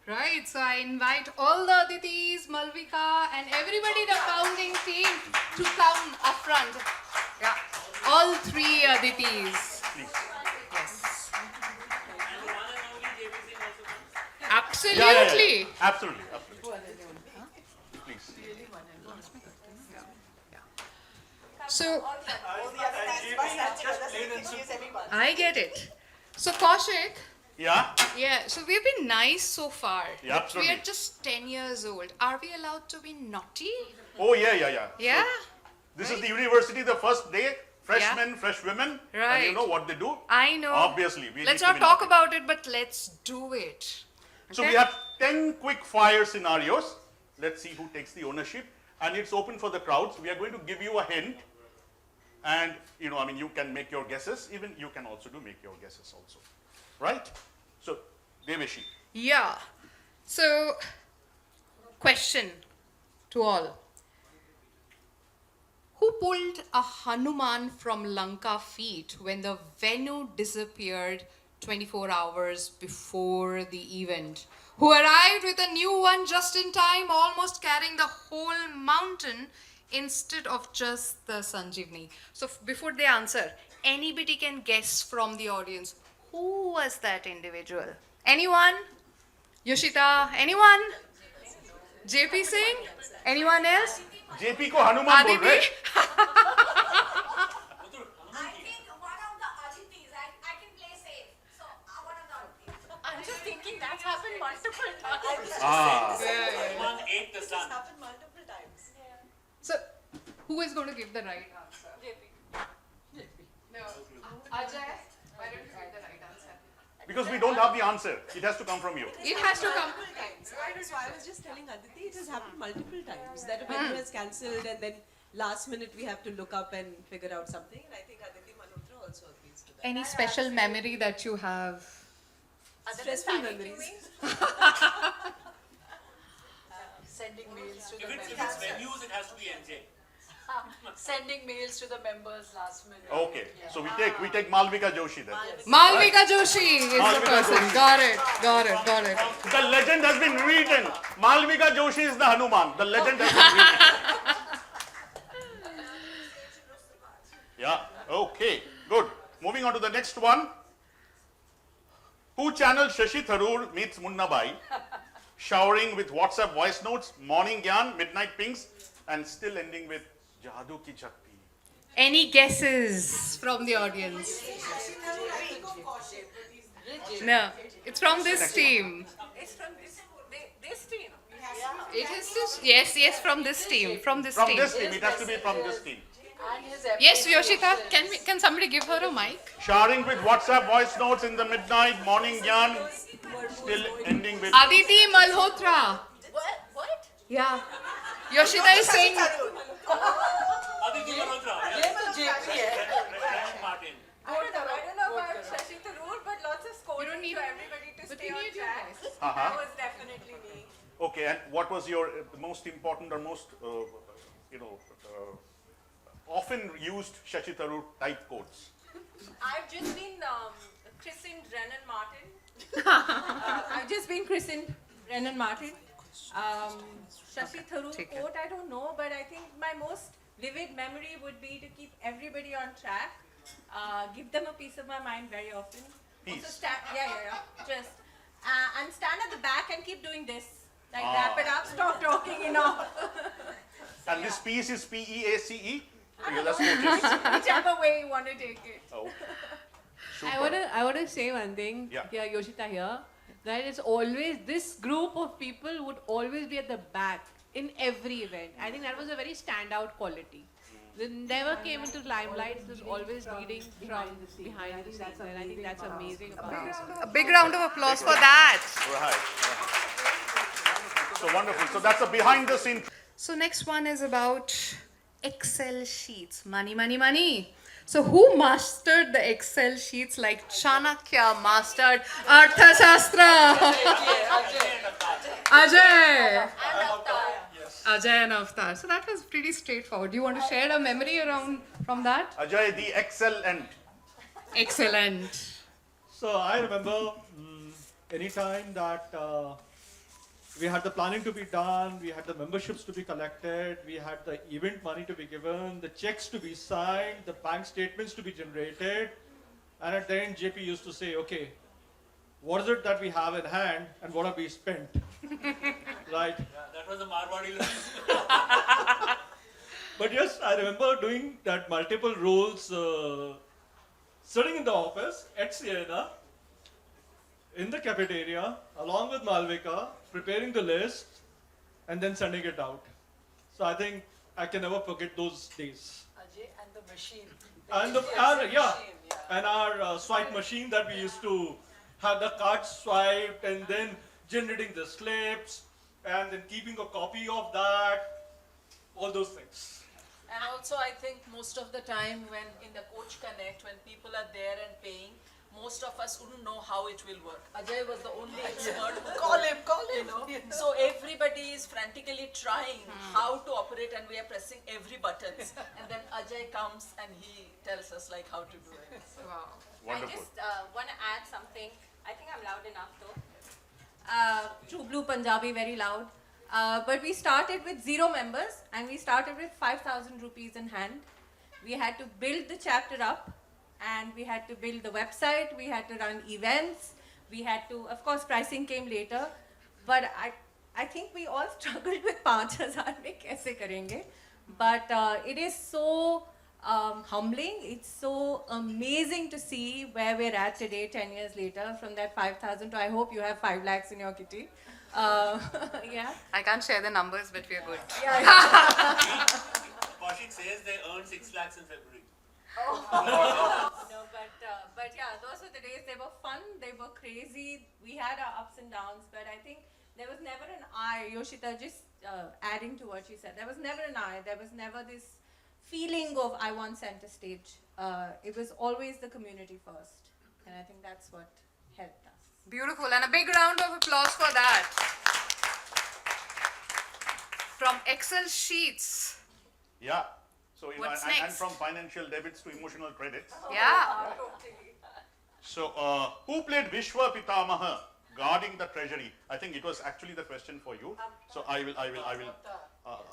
Right, so I invite all the Aditis, Malvika, and everybody in the founding team to come up front. Yeah, all 3 Aditis. Please. Yes. Yeah. Absolutely. Absolutely. Please. So, I get it. So, Kaushik, Yeah. so we've been nice so far. Yeah, But absolutely. we are just 10 years old. Are we allowed to be naughty? Oh, yeah. Yeah? So, this is the university, the first day, freshmen, fresh women. And Right. you know what they do? I know. Obviously. Let's need to not be talk naughty. about it, but let's do it. So Okay? we have 10 quick fire scenarios. Let's see who takes the ownership. And it's open for the crowds. We are going to give you a hint. And, you can make your guesses. Even you can also make your guesses also. Right? So, Deveshi. Yeah. So, question to all. Who pulled a Hanuman from Lanka feet when the Venu disappeared 24 hours before the event? Who arrived with a new one just in time, almost carrying the whole mountain instead of just the Sanjeevani? So before they answer, anybody can guess from the audience, who was that individual? Anyone? Yoshita? Anyone? JP Singh? Anyone else? JP ko Hanuman bol rahe. Aditi? I think one of the Aditis, I can play safe. So, one of the Aditis. I'm just thinking that's happened multiple times. Hanuman ate the sun. happened multiple times. So, who is going to give the right answer? No. Ajay, why don't you give the right answer? Because we don't have the answer. It has to come from you. It has to come. So I was just telling Aditi, it has happened multiple times that a venue is cancelled and then last minute we have to look up and figure out something. And I think Aditi Malhotra also agrees to that. Any special memory that you have? Stressful memories. Sending mails to the If it's members. venues, it has to be NJ. Sending mails to the members last minute. Okay. So we take Malvika Joshi then. Malvika Joshi is the Malvika person. Joshi. Got it. The legend has been written. Malvika Joshi is the Hanuman. The legend has been written. Okay, good. Moving on to the next one. Who channeled Shashi Tharoor meets Munna Bai, showering with WhatsApp voice notes, morning gyan, midnight pinks, and still ending with Jadoo Ki Chakti. Any guesses from the audience? No, it's from this team. It's from this team. It is just, yes, from this team, from this From team. this team, it has to be from this team. And his Yes, Yoshita, can somebody give her a mic? Showering with WhatsApp voice notes in the midnight, morning gyan, still ending with Aditi Malhotra. What? Yeah. Yoshita is saying. Aditi Malhotra. ये तो JP है. Martin. I don't know about Shashi Tharoor, but lots of scolding don't need- to everybody to but stay you on need your track. voice. Uh-huh. That was definitely me. Okay, and what was your most important or most, often used Shashi Tharoor type quotes? I've just been christened Brennan Martin. I've just been christened Brennan Martin. Shashi Tharoor quote, I don't know, but I think my most vivid memory would be to keep everybody on track, give them a piece of my mind very often. Peace. Also just and stand at the back and keep doing this. Like wrap it up, stop talking enough. And this piece is P-E-A-C-E? Okay, that's coaches. Whichever way you want to take it. Oh. I want to say one thing. Yeah. Yoshita here. That it's always this group of people would always be at the back in every event. I think that was a very standout quality. They never came into limelight. It was always leading from behind the scenes, and I think that's amazing about it. A big round of applause for that. Right. So wonderful. So that's a behind the scene. So next one is about Excel sheets. Money, money, money. So who mastered the Excel sheets like Chanakya mastered Arthashastra? Ajay. Ajay and Avtar. So that was pretty straightforward. Do you want to share a memory around from that? Ajay, the excellent. Excellent. So I remember anytime that we had the planning to be done, we had the memberships to be collected, we had the event money to be given, the checks to be signed, the bank statements to be generated, and at the end JP used to say, okay, what is it that we have in hand and what have we spent? Right? Yeah, that was a Marwadi look. But yes, I remember doing that multiple roles, sitting in the office at Sienna, in the cafeteria, along with Malvika, preparing the list, and then sending it out. So I think I can never forget those days. Ajay and the machine. And and our swipe machine that we used to have the cards swiped and then generating the slips and then keeping a copy of that, all those things. And also, I think most of the time when in the Coach Connect, when people are there and paying, most of us wouldn't know how it will work. Ajay was the only expert who Call him. you know. So everybody is frantically trying how to operate, and we are pressing every buttons. And then Ajay comes and he tells us like how to do it. Wow. Wonderful. I just want to add something. I think I'm loud enough though. True Blue Punjabi, very loud. But we started with 0 members and we started with 5,000 rupees in hand. We had to build the chapter up and we had to build the website, we had to run events, we had to, of course, pricing came later. But I think we all struggled with 5,000 mein kaise karenge. But it is so humbling. It's so amazing to see where we're at today, 10 years later, from that 5,000 to I hope you have 5 lakhs in your kitty. Yeah. I can't share the numbers, but we're good. Kaushik says they earned 6 lakhs in February. No, but yeah, those were the days. They were fun. They were crazy. We had our ups and downs, but I think there was never an I. Yoshita, just adding to what she said, there was never an I. There was never this feeling of I want center stage. It was always the community first, and I think that's what helped us. Beautiful, and a big round of applause for that. From Excel sheets. Yeah. So, What's and next? from financial debits to emotional credits. Yeah. So, who played Vishwa Pitamaha guarding the treasury? I think it was actually the question for you. So, I will,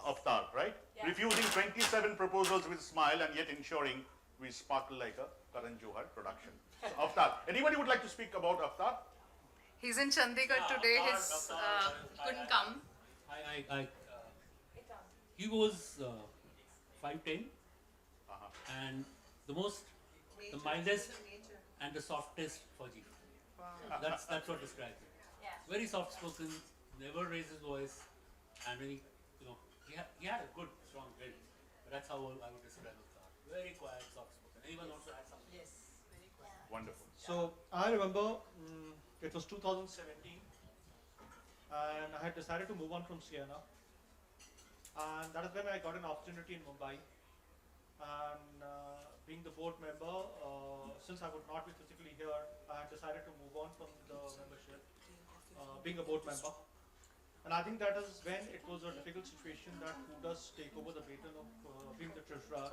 Avtar, right? Yeah. Refusing 27 proposals with smile and yet ensuring we sparkle like a Karan Johar production. So Avtar, anybody would like to speak about Avtar? He's in Chandigarh today. Couldn't come. He was 5'10", and the mildest and the softest Fauji. That's what describes him. Very soft spoken, never raised his voice, and when he had a good strong build. But that's how I would describe him. Very quiet, soft spoken. Anyone wants to add something? Yes, very quiet. Wonderful. So I remember it was 2017, and I had decided to move on from Sienna, and that is when I got an opportunity in Mumbai. And being the board member, since I would not be physically here, I had decided to move on from the membership, being a board member. And I think that is when it was a difficult situation that who does take over the baton of being the treasurer.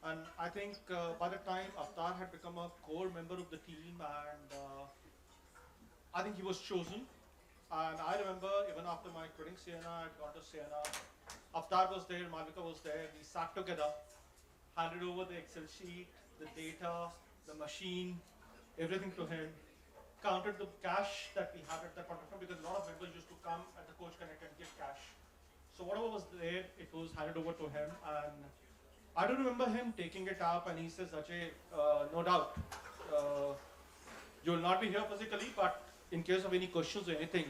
And I think by the time Avtar had become a core member of the team, and I think he was chosen. And I remember even after my quitting Sienna, I had gone to Sienna. Avtar was there, Malvika was there. We sat together, handed over the Excel sheet, the data, the machine, everything to him. Counted the cash that we had at that point of time, because a lot of members used to come at the Coach Connect and give cash. So whatever was there, it was handed over to him. And I do remember him taking it up, and he says, Ajay, no doubt, you will not be here physically, but in case of any questions or anything,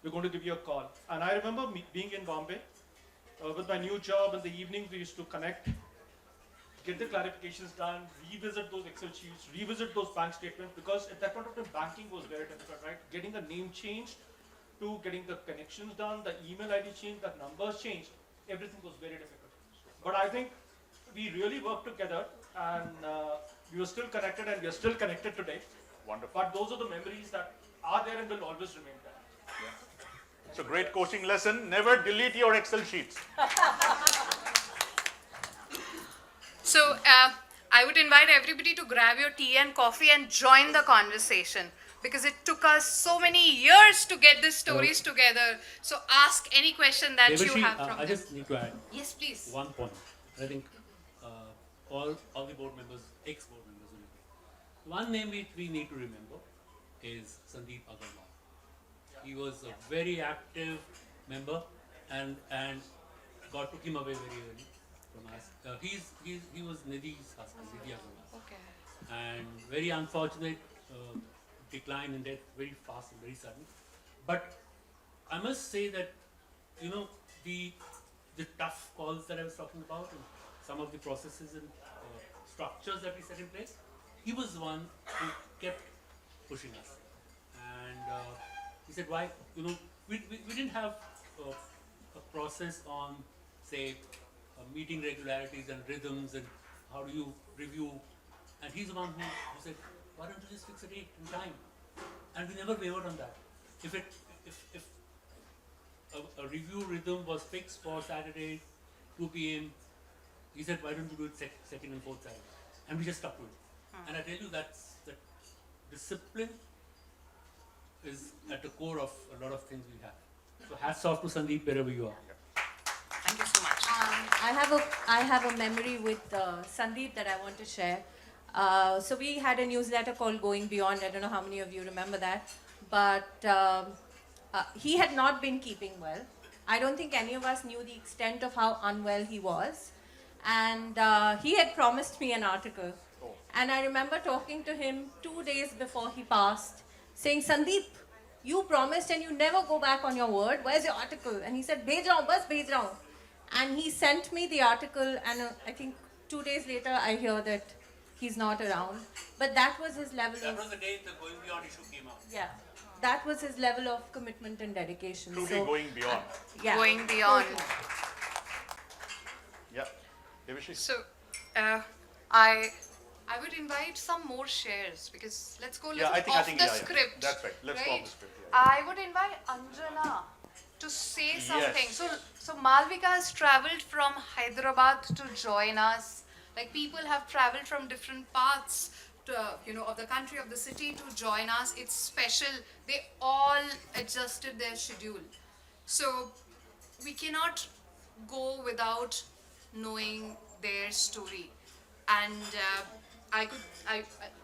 we're going to give you a call. And I remember being in Bombay with my new job. In the evenings, we used to connect, get the clarifications done, revisit those Excel sheets, revisit those bank statements, because at that point of time, banking was very difficult, right? Getting the name changed to getting the connections done, the email ID changed, the numbers changed, everything was very difficult. But I think we really worked together, and we were still connected, and we are still connected today. Wonderful. But those are the memories that are there and will always remain there. It's a great coaching lesson. Never delete your Excel sheets. So I would invite everybody to grab your tea and coffee and join the conversation, because it took us so many years to get these stories together. So ask any question that you have from I them. just need to add Yes, please. one point. I think all the board members, ex-board members will agree. One name which we need to remember is Sandeep Agarwal. He was a very active member, and God took him away very early from us. He was Nidhi's husband, Nidhi Agarwal. Okay. And very unfortunate decline in death, very fast and very sudden. But I must say that, the tough calls that I was talking about, and some of the processes and structures that we set in place, he was the one who kept pushing us. And he said, why, we didn't have a process on, say, meeting regularities and rhythms and how do you review. And he's the one who said, why don't you just fix a date and time? And we never wavered on that. If a review rhythm was fixed for Saturday, 2 p.m., he said, why don't you do it second and fourth Saturday? And we just stuck to it. And I tell you, that discipline is at the core of a lot of things we have. So hats off to Sandeep wherever you are. Thank you so much. I have a memory with Sandeep that I want to share. So we had a newsletter called Going Beyond. I don't know how many of you remember that, but he had not been keeping well. I don't think any of us knew the extent of how unwell he was, and he had promised me an article. And I remember talking to him 2 days before he passed, saying, Sandeep, you promised and you never go back on your word. Where's your article? And he said, bhej raha hu, bas bhej raha hu. And he sent me the article, and I think 2 days later I hear that he's not around. But that was his level That of... was the day the Going Beyond issue came out. Yeah. That was his level of commitment and dedication. Truly So, going beyond. yeah. Going beyond. Yeah. Devashi? So I would invite some more shares, because let's go a little I off think, the yeah. script. That's right. Let's go off the script. Yeah. I would invite Anjana to say something. So Malvika has traveled from Hyderabad to join us. Like, people have traveled from different parts to, of the country, of the city to join us. It's special. They all adjusted their schedule. So we cannot go without knowing their story. and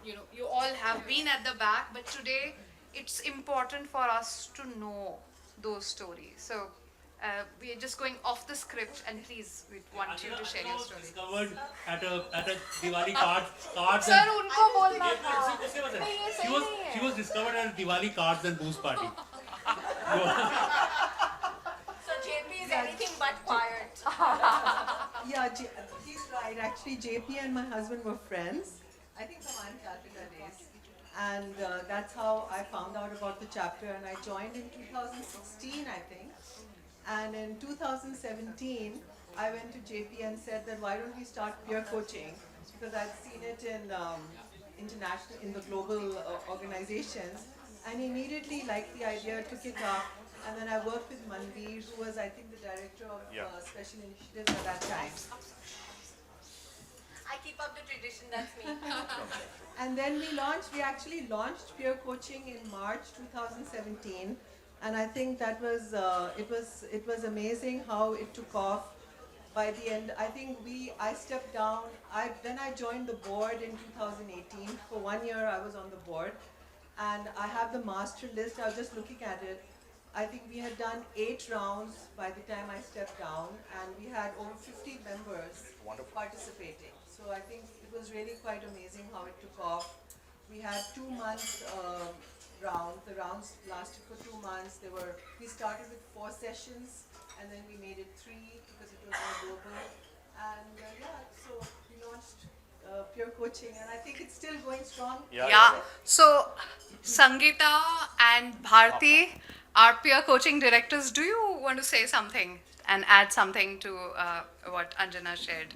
you all have been at the back, but today it's important for us to know those stories. So we are just going off the script, and please, we want you to share your story. Discovered at a Diwali cards Sir, and उनको बोलना था. उसके बाद नहीं, ये she सही was नहीं है. she was discovered at a Diwali cards and booze party. So JP is anything but quiet. Yeah, he's right. Actually, JP and my husband were friends. I think from Ann Calcutta days. And that's how I found out about the chapter. And I joined in 2016, I think. And in 2017, I went to JP and said that why don't we start peer coaching? Because I'd seen it in the global organizations. And he immediately liked the idea, took it up. And then I worked with Manveer, who was, I think, the director of special initiatives at that time. I keep up the tradition, that's me. And then we actually launched peer coaching in March 2017. And I think that was, it was amazing how it took off. By the end, I think I stepped down. Then I joined the board in 2018. For 1 year, I was on the board. And I have the master list. I was just looking at it. I think we had done 8 rounds by the time I stepped down, and we had over 50 members participating. So I think it was really quite amazing how it took off. We had 2-month rounds. The rounds lasted for 2 months. We started with 4 sessions, and then we made it 3 because it was more global. And so we launched peer coaching, and I think it's still going strong. Yeah. So, Sangeeta and Bharti, our peer coaching directors, do you want to say something and add something to what Anjana shared?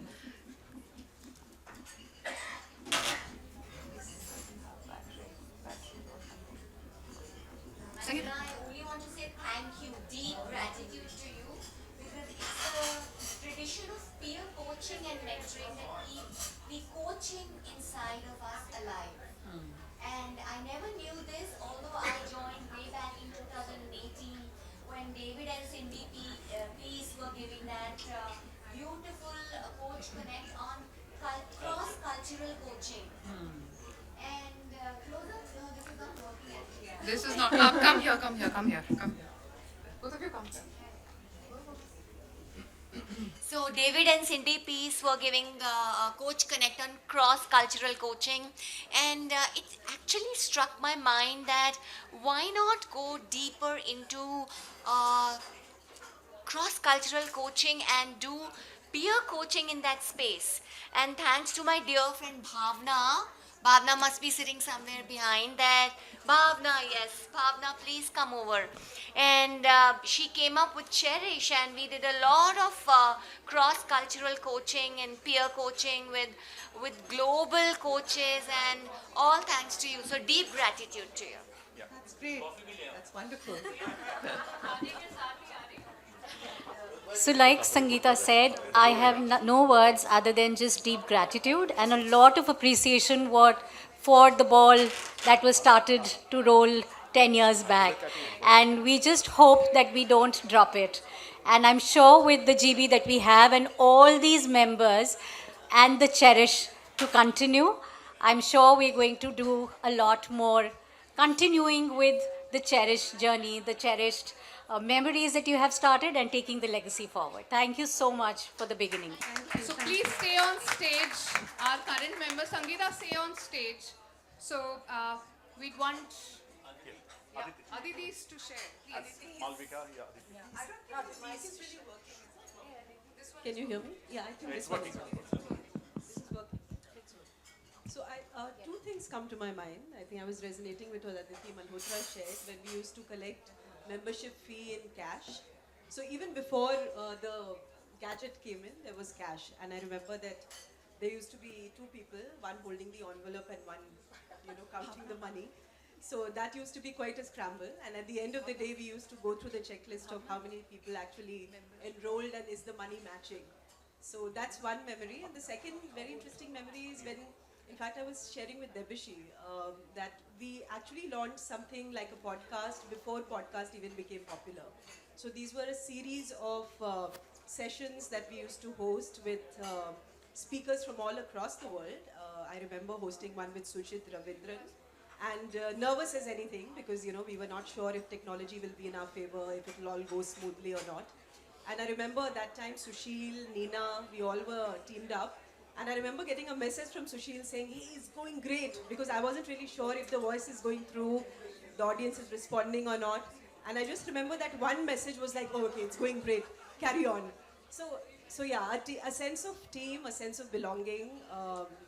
And I only want to say thank you, deep gratitude to you, because it's a tradition of peer coaching and mentoring that keeps the coaching inside of us alive. And I never knew this, although I joined way back in 2018 when David and Cindy Peace were giving that beautiful Coach Connect on cross-cultural coaching. And closer, no, this is not working actually. This is not. Come here. Both of you come here. So David and Cindy Peace were giving Coach Connect on cross-cultural coaching, and it actually struck my mind that why not go deeper into cross-cultural coaching and do peer coaching in that space. And thanks to my dear friend Bhavna must be sitting somewhere behind that. Bhavna, yes, Bhavna, please come over. And she came up with Cherish, and we did a lot of cross-cultural coaching and peer coaching with global coaches, and all thanks to you. So deep gratitude to you. That's great. That's wonderful. So like Sangeeta said, I have no words other than just deep gratitude and a lot of appreciation for the ball that was started to roll 10 years back. And we just hope that we don't drop it. And I'm sure with the GB that we have and all these members and the Cherish to continue, I'm sure we're going to do a lot more, continuing with the cherished journey, the cherished memories that you have started and taking the legacy forward. Thank you so much for the beginning. So please stay on stage. Our current member, Sangeeta, stay on stage. So we'd want Aditi's to share. Please. Malvika, I don't think this mic is really working. Can you hear me? Yeah, I think it's this one working. is working. This is working. So two things come to my mind. I think I was resonating with what Aditi Malhotra shared when we used to collect membership fee in cash. So even before the gadget came in, there was cash. And I remember that there used to be 2 people, one holding the envelope and one, counting the money. So that used to be quite a scramble. And at the end of the day, we used to go through the checklist of how many people actually enrolled and is the money matching. So that's one memory. And the second very interesting memory is when, in fact, I was sharing with Debishi that we actually launched something like a podcast before podcast even became popular. So these were a series of sessions that we used to host with speakers from all across the world. I remember hosting one with Sushit Ravindran, and nervous as anything because we were not sure if technology will be in our favor, if it will all go smoothly or not. And I remember that time Sushil, Nina, we all were teamed up. And I remember getting a message from Sushil saying, he is going great, because I wasn't really sure if the voice is going through, the audience is responding or not. And I just remember that one message was like, oh, okay, it's going great, carry on. So yeah, a sense of team, a sense of belonging.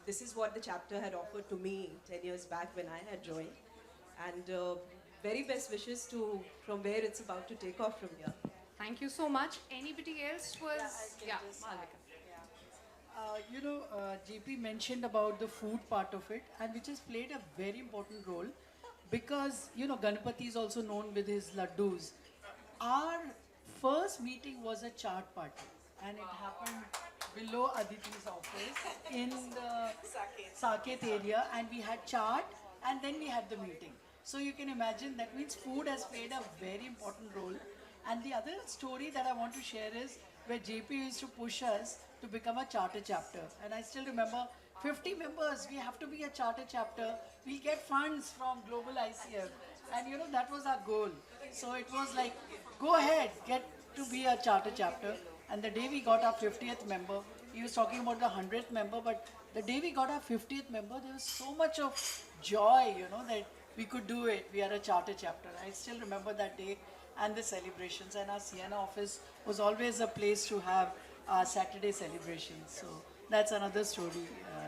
This is what the chapter had offered to me 10 years back when I had joined. And very best wishes to from where it's about to take off from here. Thank you so much. Anybody else was? Yeah, Malvika. JP mentioned about the food part of it, and which has played a very important role because, Ganpati is also known with his laddus. Our first meeting was a chaat party, and it happened below Aditi's office in the Saket area, and we had chaat, and then we had the meeting. So you can imagine that means food has played a very important role. And the other story that I want to share is where JP used to push us to become a charter chapter. And I still remember 50 members, we have to be a charter chapter. We'll get funds from Global ICF. And that was our goal. So it was like, go ahead, get to be a charter chapter. And the day we got our 50th member, he was talking about the 100th member, but the day we got our 50th member, there was so much of joy, that we could do it. We are a charter chapter. I still remember that day and the celebrations. And our Sienna office was always a place to have our Saturday celebrations. So that's another story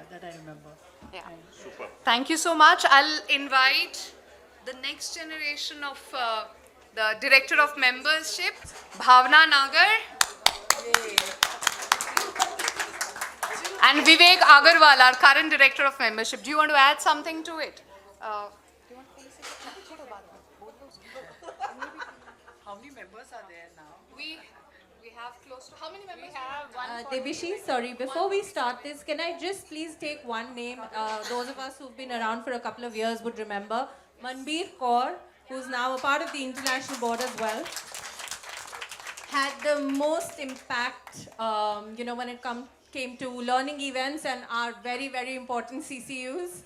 that I remember. Yeah. And Super. Thank you so much. I'll invite the next generation of the Director of Membership, Bhavna Nagar. And Vivek Agarwal, our current Director of Membership. Do you want to add something to it? how many members are there now? We have close to, how many members? We have Debishi, sorry, before we start this, can I just please take one name? Those of us who've been around for a couple of years would remember. Manbir Kaur, who's now a part of the international board as well, had the most impact, when it came to learning events and our very, very important CCUs.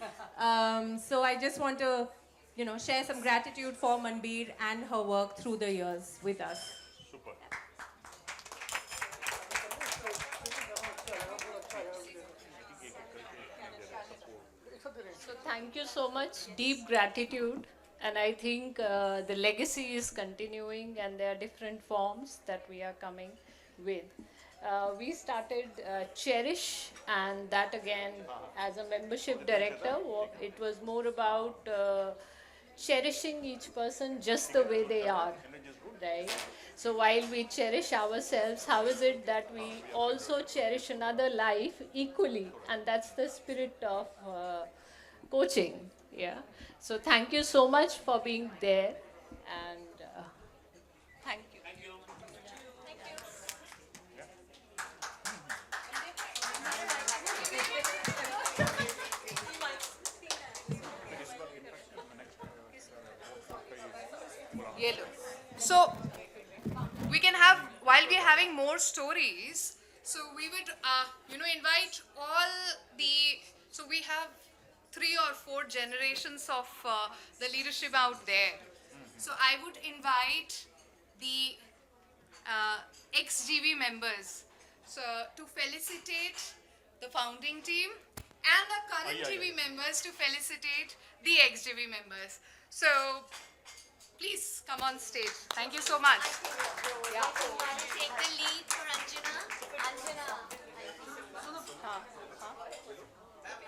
So I just want to, share some gratitude for Manbir and her work through the years with us. Super. So thank you so much, deep gratitude, and I think the legacy is continuing and there are different forms that we are coming with. We started Cherish, and that again as a membership director, it was more about cherishing each person just the way they are, right? So while we cherish ourselves, how is it that we also cherish another life equally? And that's the spirit of coaching, yeah. So thank you so much for being there, and thank you. Yellow. So we can have, while we are having more stories, so we would, invite all the, so we have 3 or 4 generations of the leadership out there. So I would invite the ex-GV members to felicitate the founding team and the current GV members to felicitate the ex-GV members. So please come on stage. Thank you so much. Yeah. Take the lead for Anjana.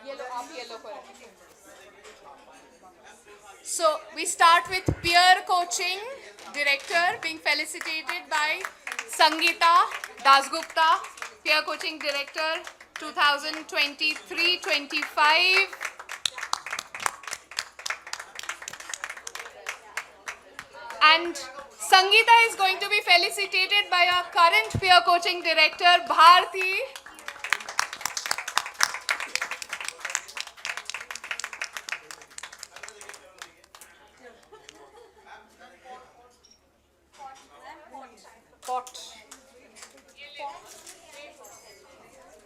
Yellow for it. So we start with peer coaching director being felicitated by Sangeeta Dasgupta, peer coaching director 2023-25. And Sangeeta is going to be felicitated by our current peer coaching director, Bharti. Pot.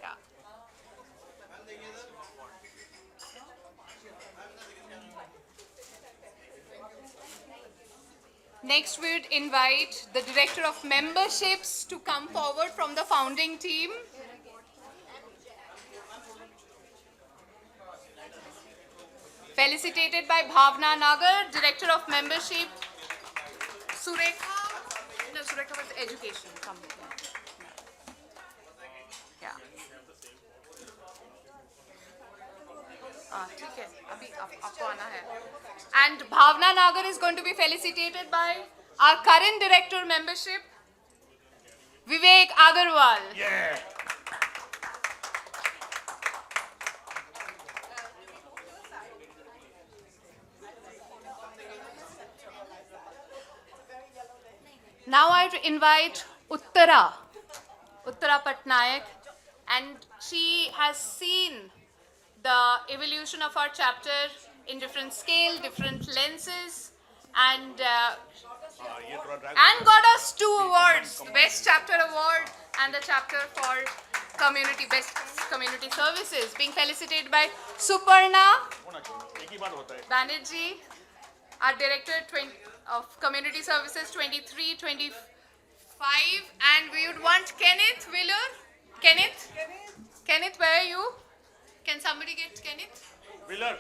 Yeah. Next, we would invite the Director of Memberships to come forward from the founding team. Felicitated by Bhavna Nagar, Director of Membership. Surekha. No, Surekha was education. Come. Yeah. ठीक है अभी आपको आना है. And Bhavna Nagar is going to be felicitated by our current Director Membership, Vivek Agarwal. Yeah. Now I invite Uttara Patnaik, and she has seen the evolution of our chapter in different scale, different lenses, and got us 2 awards: the Best Chapter Award and the Chapter for Best Community Services, being felicitated by Suparna Banerjee, our Director of Community Services 23-25, and we would want Kenneth Wheeler. Kenneth, where are you? Can somebody get Kenneth? Wheeler.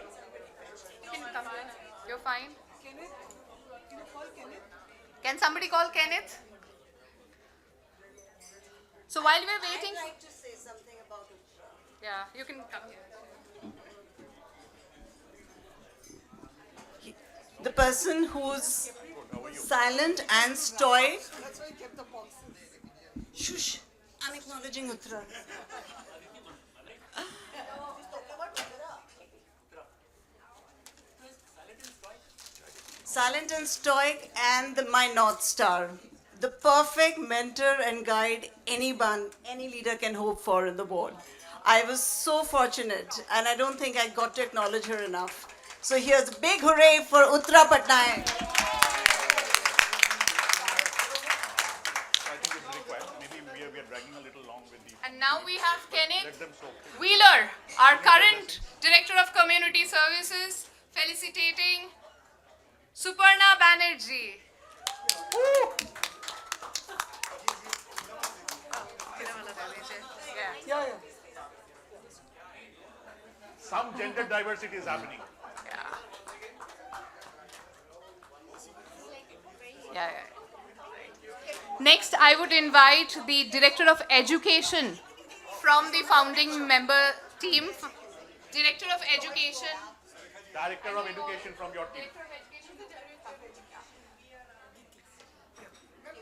You can come here. You're fine. Can somebody call Kenneth? So while we're waiting, I'd like to say something about it. yeah, you can come here. The person who's silent and stoic. That's why he kept the boxes. Shush, I'm acknowledging Uttara. Silent and stoic, and my North Star. The perfect mentor and guide anyone, any leader can hope for in the board. I was so fortunate, and I don't think I got to acknowledge her enough. So here's a big hooray for Uttara Patnaik. I think it's required. Maybe we are dragging a little long with the. And now we have Kenneth Let them soak. Wheeler, our current Director of Community Services, felicitating Suparna Banerjee. Yeah. Some gender diversity is happening. Yeah. Next, I would invite the Director of Education from the founding member team. Director of Education. Director of Education from your team.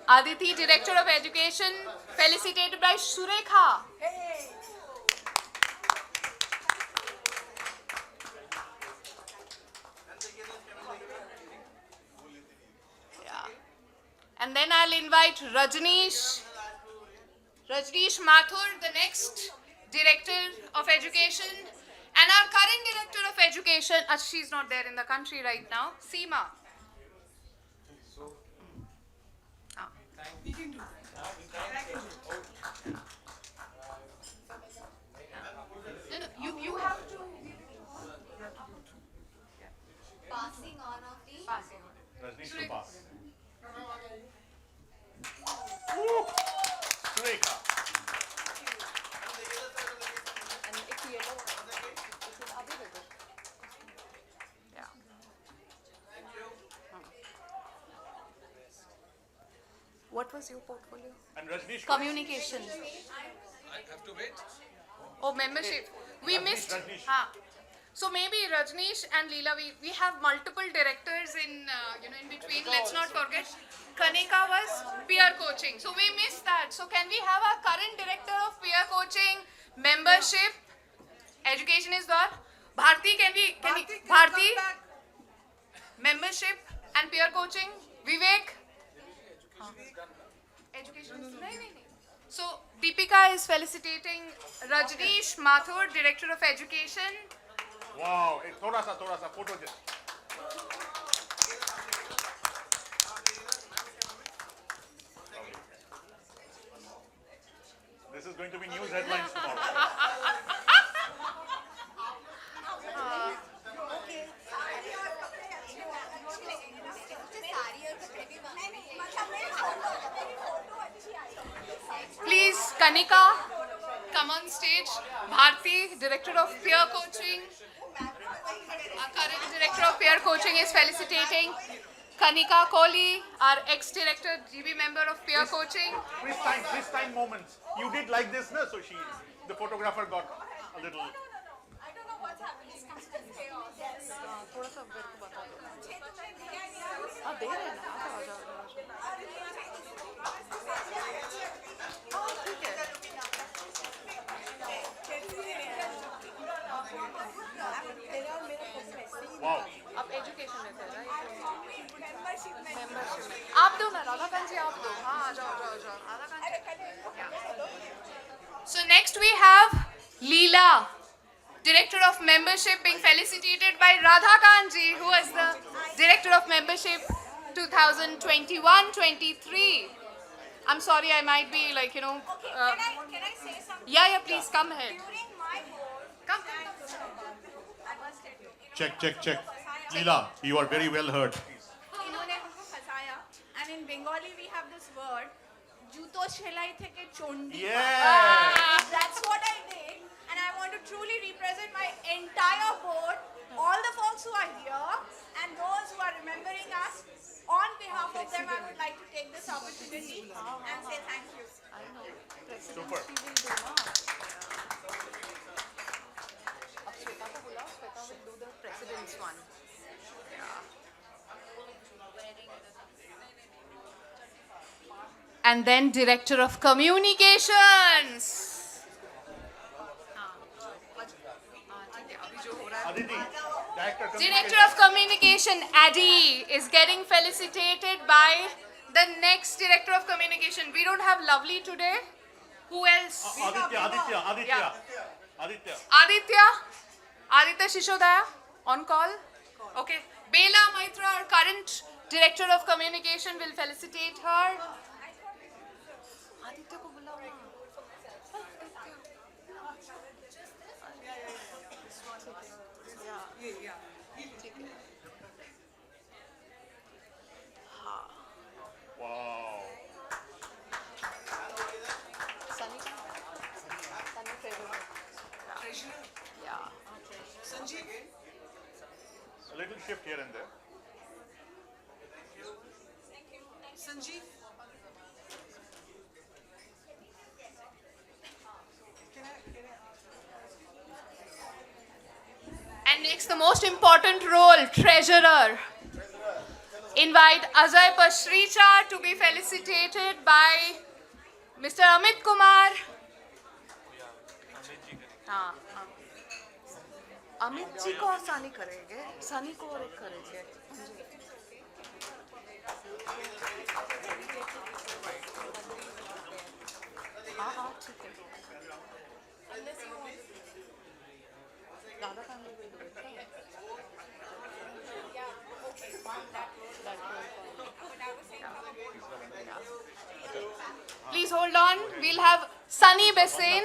Aditi, Director of Education, felicitated by Surekha. Yeah. And then I'll invite Rajneesh Mathur, the next Director of Education, and our current Director of Education, she's not there in the country right now, Seema. No, you have to. Passing on of the Rajneesh to pass. Surekha. Yeah. What was your portfolio? And Rajneesh. Communication. I have to wait. Oh, membership. We missed. Rajneesh. So maybe Rajneesh and Leela, we have multiple directors in in between. Let's not forget, Kanika was peer coaching. So we missed that. So can we have our current director of peer coaching, membership, education is there. Bharti, can we Bharti, membership and peer coaching. Vivek. Education. No. So Deepika is felicitating Rajneesh Mathur, Director of Education. Wow, thoda sa photo just. This is going to be news headlines tomorrow. Please, Kanika, come on stage. Bharti, Director of Peer Coaching. Our current Director of Peer Coaching is felicitating. Kanika Kohli, our ex-director, GB member of Peer Coaching. Christine moments. You did like this, no? So the photographer got a little. Wow. आप education लेते हैं right membership आप दो ना राधाकांत जी आप दो हाँ आ जाओ आ जाओ राधाकांत जी So next we have Leela, Director of Membership, being felicitated by Radhakant ji, who is the Director of Membership 2021-23. I'm sorry, I might be like, you know. Can I say something? Yeah, please come ahead. During my board, Come. Check. Leela, you are very well heard. इन्होंने हमको फंसाया and in Bengali we have this word जूतो सेलाई थेके Chondi that's what I did and I want to truly represent my entire board, all the folks who are here and those who are remembering us. On behalf of them I would like to take this opportunity and say thank you. Super. President's one. And then Director of Communications. Director of Communication, Addy, is getting felicitated by the next Director of Communication. We don't have Lovely today. Who else? Aditya. Aditya Shishodaya, on call. Okay. Bela Maitra, our current Director of Communication, will felicitate her. Aditya ko bulao na. Wow. Sunny favorite. Yeah. Sanjeev. A little shift here and there. Sanjeev. And next, the most important role, Treasurer. Invite Ajay Pashricha to be felicitated by Mr. Amit Kumar. हाँ, अमित जी को और सनी करेंगे, सनी को और एक करेंगे. हाँ, ठीक है. दादा का नहीं Please hold on. We'll have Sunny Besain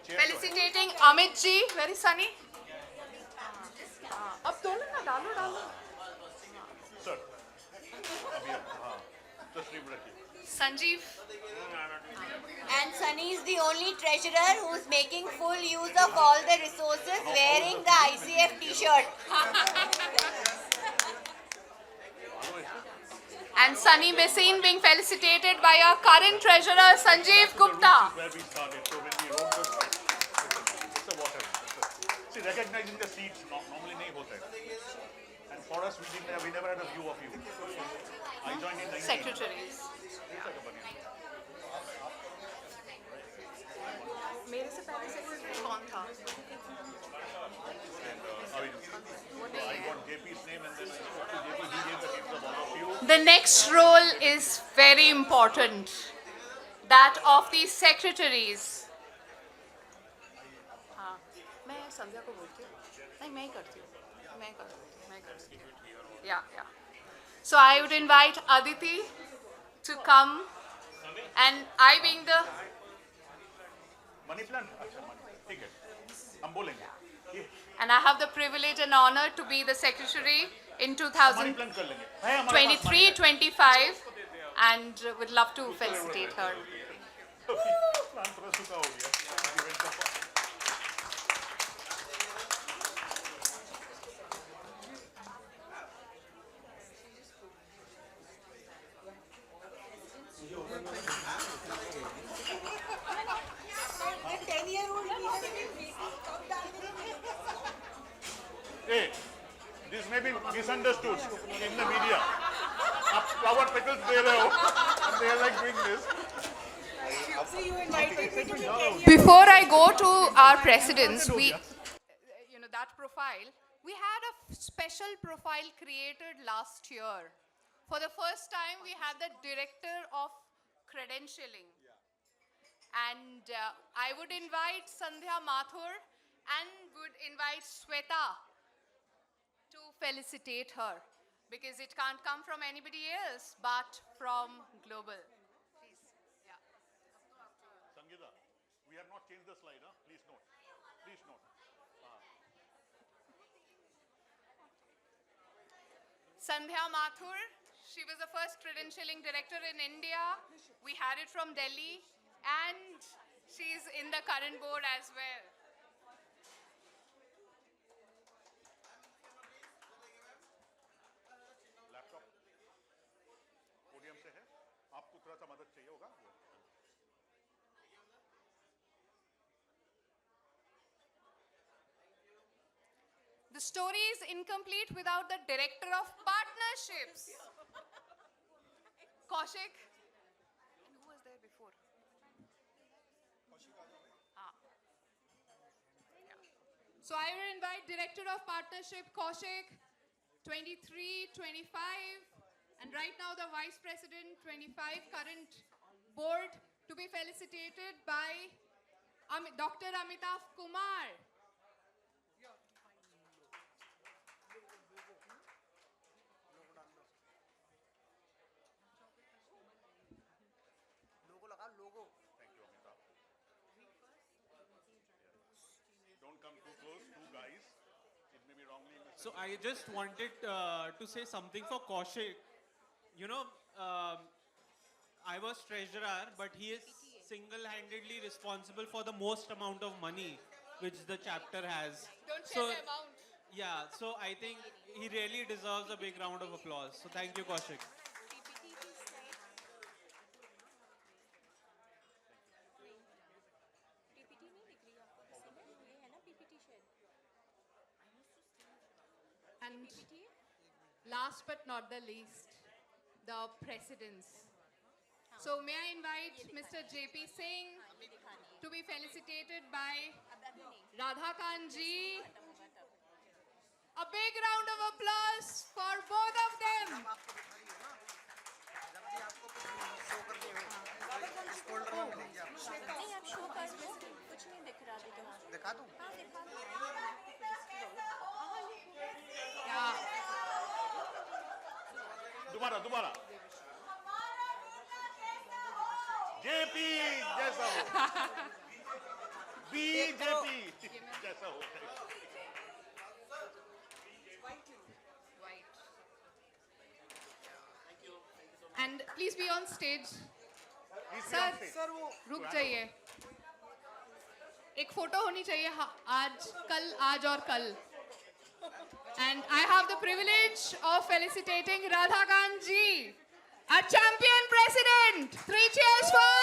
felicitating Amit ji. Where is Sunny? अब दोनों ना डालो. Sir. Just leave it here. Sanjeev. And Sunny is the only treasurer who's making full use of all the resources wearing the ICF t-shirt. And Sunny Besain being felicitated by our current treasurer Sanjeev Gupta. Where we started. So when we wrote this, it's a water. See, recognizing the seats normally nahi hota hai. And for us, we never had a view of you. I joined in 19. Secretaries. मेरे से पहले secretary कौन था? I got JP's name and then I spoke to JP. He gave the names of all of you. The next role is very important, that of the secretaries. हाँ, मैं संध्या को बोलती हूँ. नहीं, मैं ही करती हूँ. Yeah. So I would invite Aditi to come, and I being the. Money plant? अच्छा, money. ठीक है. हम बोलेंगे. And I have the privilege and honor to be the secretary in Money plant कर लेंगे. है हमारे पास money 2023 है. 25 and would love to felicitate her. Plant थोड़ा सूखा हो गया. Event का. Hey, this may be misunderstood in the media. आप flower petals दे रहे हो, and they are like doing this. Before I go to our presidents, that profile, we had a special profile created last year. For the first time, we had the director of credentialing. And I would invite Sandhya Mathur and would invite Sweta to felicitate her, because it can't come from anybody else but from Global. Please. Yeah. Sangeeta, we have not changed the slide, huh? Please note. Please note. Sandhya Mathur, she was the first credentialing director in India. We had it from Delhi, and she's in the current board as well. Laptop podium से है. आपको थोड़ा सा मदद चाहिए होगा. The story is incomplete without the director of partnerships. Kaushik. And who was there before? Ah. Yeah. So I will invite director of partnership Kaushik, 23, 25, and right now the vice president, 25, current board, to be felicitated by Dr. Amitav Kumar. Thank you, Amitav. Don't come too close, two guys. It may be wrongly misunderstood. So I just wanted to say something for Kaushik. You know, I was treasurer, but he is single-handedly responsible for the most amount of money which the chapter has. Don't say the amount. Yeah, so I think he really deserves a big round of applause. So thank you, Kaushik. And last but not the least, the presidents. So may I invite Mr. JP Singh to be felicitated by Radhakant ji. A big round of applause for both of them. दोबारा JP जैसा हो BJP जैसा हो And please be on stage. Sir रुक जाइए. एक photo होनी चाहिए आज और कल. And I have the privilege of felicitating Radhakant ji, our champion president. 3 cheers for.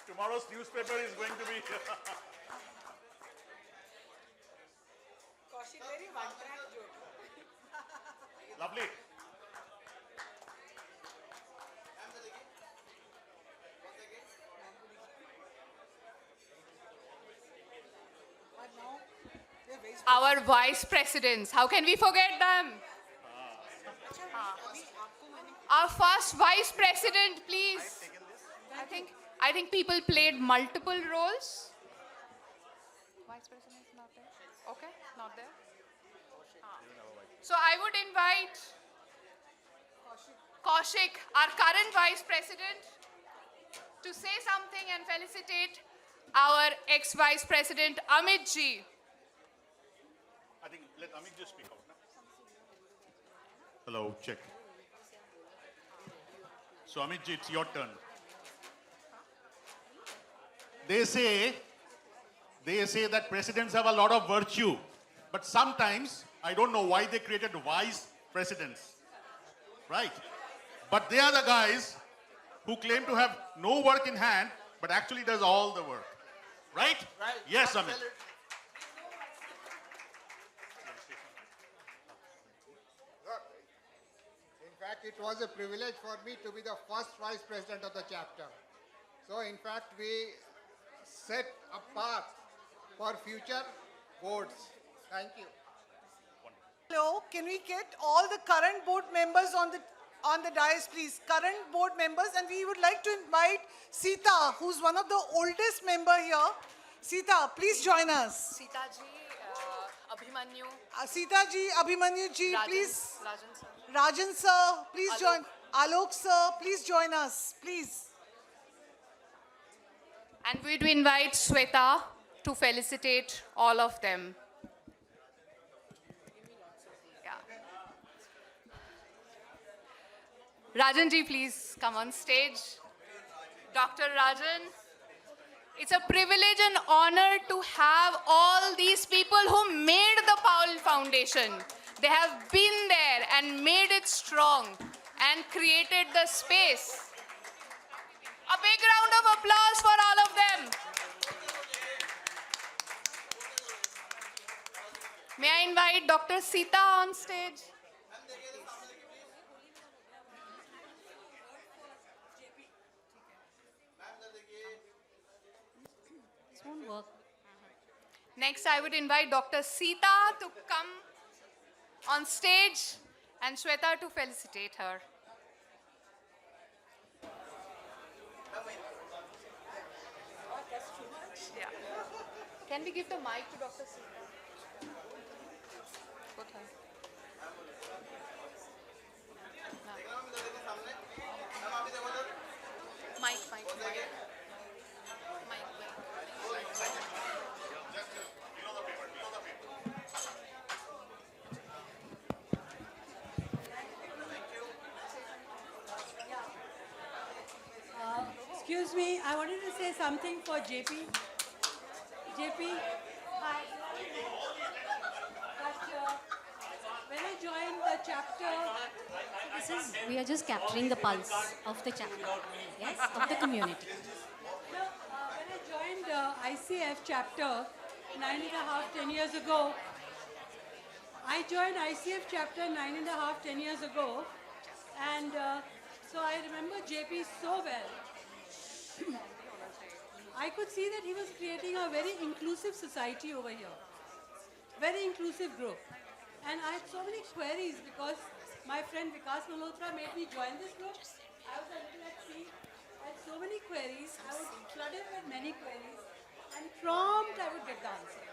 Tomorrow's newspaper is going to be lovely. Our vice presidents, how can we forget them? Our first vice president, please. I think people played multiple roles. Vice president is not there. Okay, not there. So I would invite Kaushik, our current Vice President, to say something and felicitate our ex-Vice President Amit ji. I think let Amit just speak out. Na? Hello, check. So Amit ji, it's your turn. They say that presidents have a lot of virtue, but sometimes I don't know why they created vice presidents, right? But they are the guys who claim to have no work in hand, but actually does all the work, right? Right. Yes, Amit. In fact, it was a privilege for me to be the first vice president of the chapter. So, in fact, we set a path for future boards. Thank you. Hello, can we get all the current board members on the dais, please? Current board members, and we would like to invite Sita, who's one of the oldest member here. Sita, please join us. Sita ji, Abhimanyu. Sita ji, Abhimanyu ji, Rajan, please. Rajan sir. Rajan sir, please Alok. join. Alok sir, please join us, please. And we'd invite Sweta to felicitate all of them. Yeah. Rajan ji, please come on stage. Dr. Rajan, it's a privilege and honor to have all these people who made the Powell Foundation. They have been there and made it strong and created the space. A big round of applause for all of them. May I invite Dr. Sita on stage? This won't work. Next, I would invite Dr. Sita to come on stage and Shweta to felicitate her. Yeah. Can we give the mic to Dr. Sita? Put her. No. Mic. Excuse me, I wanted to say something for JP. JP, hi. When I joined the chapter, We are just capturing the pulse of the chapter, yes, of the community. when I joined ICF chapter 10 years ago, I joined ICF chapter 10 years ago, and so I remember JP so well. I could see that he was creating a very inclusive society over here, very inclusive group. And I had so many queries because my friend Vikas Malhotra made me join this group. I was a little at sea. I had so many queries. I was flooded with many queries. And prompt I would get the answer.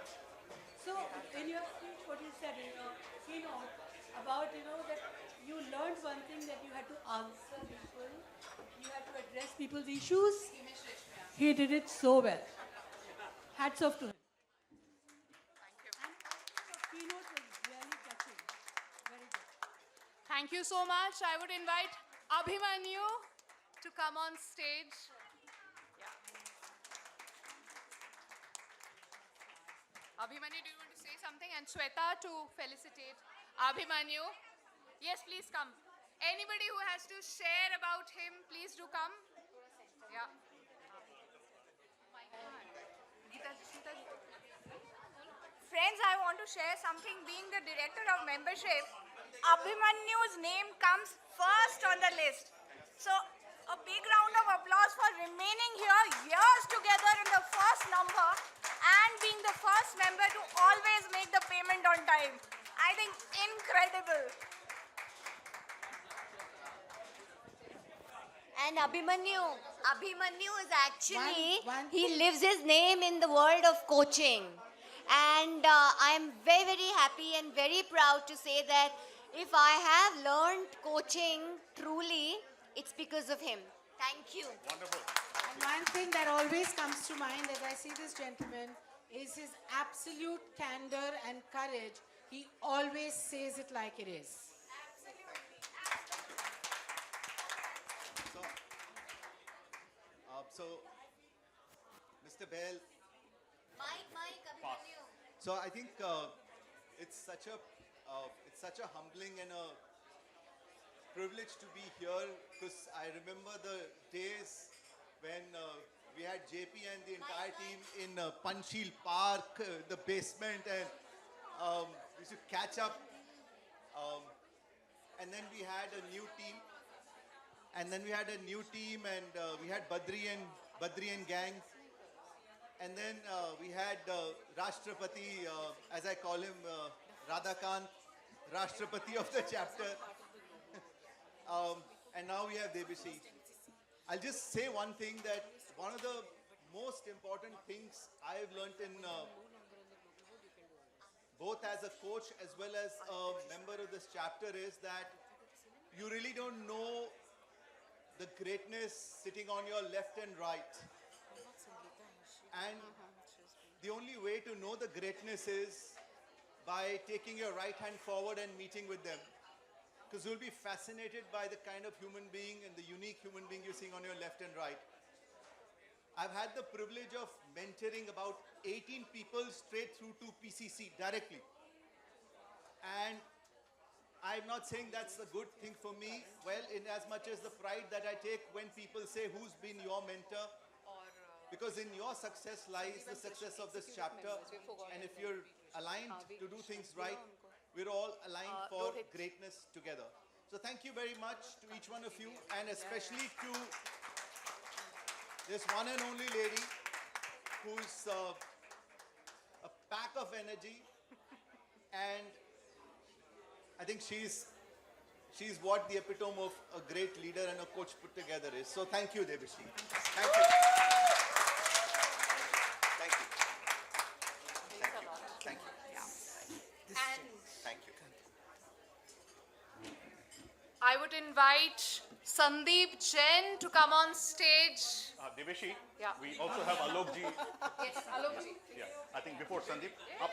So in your speech, what you said in your keynote about, that you learned one thing, that you had to answer people, you had to address people's issues. He did it so well. Hats off to him. Keynote was really touching. Very good. Thank you so much. I would invite Abhimanyu to come on stage. Yeah. Abhimanyu, do you want to say something? And Shweta to felicitate Abhimanyu. Yes, please come. Anybody who has to share about him, please do come. Yeah. Friends, I want to share something. Being the director of membership, Abhimanyu's name comes first on the list. So, a big round of applause for remaining here years together in the first number and being the first member to always make the payment on time. I think incredible. And Abhimanyu is actually, he lives his name in the world of coaching. And I am very, very happy and very proud to say that If I have learned coaching truly, it's because of him. Thank you. Wonderful. And one thing that always comes to mind as I see this gentleman is his absolute candor and courage. He always says it like it is. So, Mr. Bell, Mike, Abhimanyu. so I think it's such a humbling and a privilege to be here because I remember the days when we had JP and the entire team in Panchsheel Park, the basement, and we used to catch up. And then we had a new team. And then we had a new team, and we had Badri and gang. And then we had Rashtrapati, as I call him, Radhakant, Rashtrapati of the chapter. And now we have Debashi. I'll just say one thing, that one of the most important things I've learned in both as a coach as well as a member of this chapter is that you really don't know the greatness sitting on your left and right. And the only way to know the greatness is by taking your right hand forward and meeting with them. Because you'll be fascinated by the kind of human being and the unique human being you're seeing on your left and right. I've had the privilege of mentoring about 18 people straight through to PCC directly. And I'm not saying that's a good thing for me. Well, in as much as the pride that I take when people say, who's been your mentor? Because in your success lies the success of this chapter. And if you're aligned to do things right, we're all aligned for greatness together. So thank you very much to each one of you, and especially to this one and only lady who's a pack of energy, and I think she's what the epitome of a great leader and a coach put together is. So thank you, Debashi. Thank you. Thank you. Thank you. Thank you. Thank you. I would invite Sandeep Jain to come on stage. Debashi, Yeah. we also have Alok ji. Yes, Alok ji. Yeah, I think before Sandeep. Up.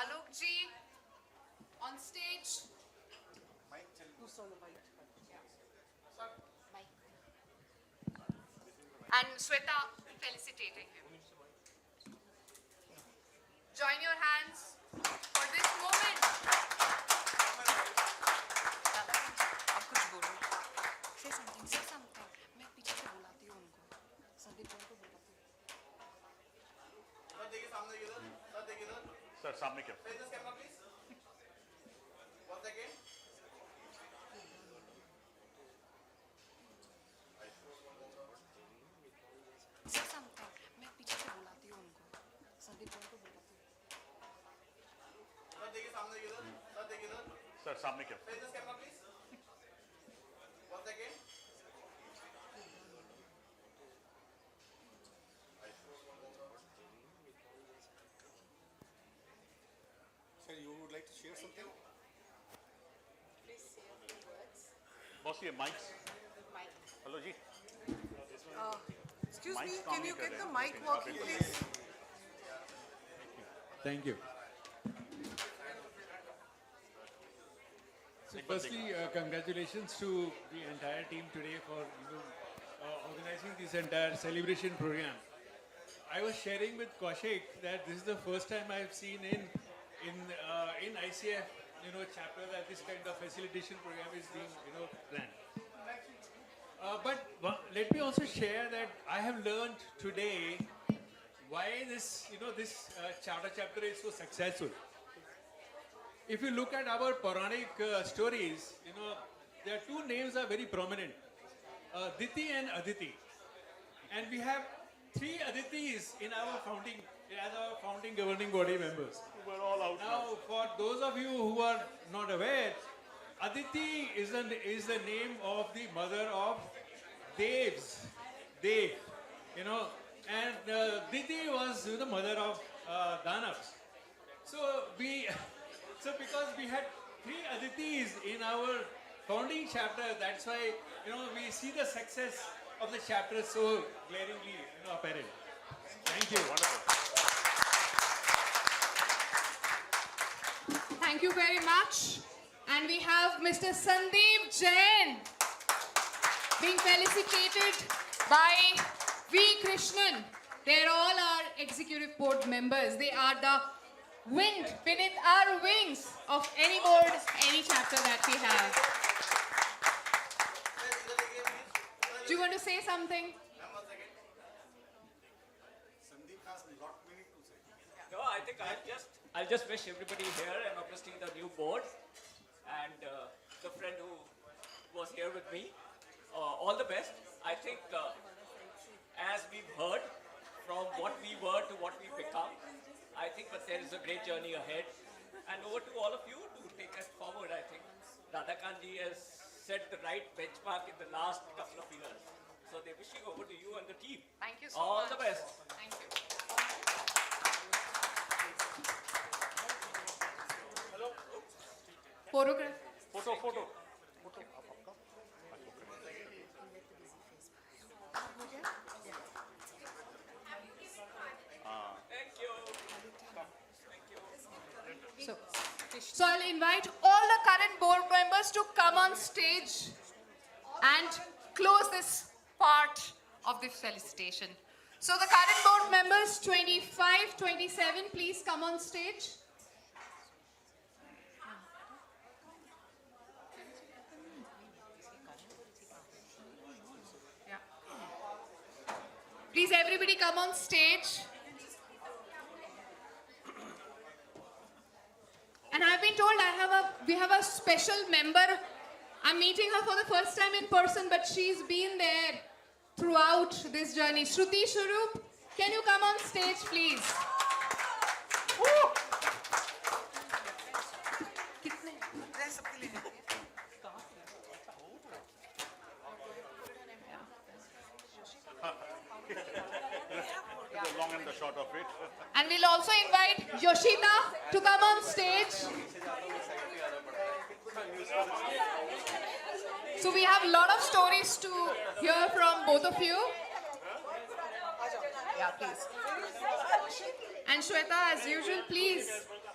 Alok ji on stage. And Sweta felicitating him. Join your hands for this moment. आप कुछ बोलो. Say something. मैं पीछे से बुलाती हूँ उनको. संदीप जैन को बुलाती हूँ. सर देखिए सामने इधर. सर देखिए इधर. सर सामने क्या? Face this camera please. Once again. Say something. मैं पीछे से बुलाती हूँ उनको. संदीप जैन को बुलाती हूँ. सर देखिए सामने इधर. सर देखिए इधर. सर सामने क्या? Face this camera please. Once again. Sir, you would like to share something? Please say a few words. Boss, ये mics. Hello जी. Excuse Mics me, काम can you नहीं कर get रहे the हैं. mic Okay, working, बिल्कुल. please? Thank you. So firstly, congratulations to the entire team today for organizing this entire celebration program. I was sharing with Kaushik that this is the first time I've seen in ICF, chapter that this kind of facilitation program is being, planned. But let me also share that I have learned today why this chapter is so successful. If you look at our Puranic stories, there are two names are very prominent, Diti and Aditi. And we have three Aditis in our founding governing body members. We're all out now. For those of you who are not aware, Aditi is the name of the mother of Dev, and Diti was the mother of Danavs. So So because we had 3 Aditis in our founding chapter, that's why, we see the success of the chapter so glaringly, apparent. Thank you. Wonderful. Thank you very much. And we have Mr. Sandeep Jain being felicitated by V. Krishnan. They're all our executive board members. They are the wind beneath our wings of any board, any chapter that we have. Do you want to say something? No, I think I'll just wish everybody here and obviously the new board and the friend who was here with me all the best. I think as we've heard from what we were to what we've become, I think that there is a great journey ahead. And over to all of you to take us forward, I think. Radhakanji has set the right benchmark in the last couple of years. So they're wishing over to you and the team. Thank you so all much. the best. Thank you. Photograph. Photo. So I'll invite all the current board members to come on stage and close this part of the felicitation. So the current board members 25, 27, please come on stage. Yeah. Please everybody come on stage. And I've been told we have a special member. I'm meeting her for the first time in person, but she's been there throughout this journey. Shruti Swarup, can you come on stage, please? The long and the short of it. And we'll also invite Yoshita to come on stage. So we have a lot of stories to hear from both of you. Yeah, please. And Shweta, as usual, please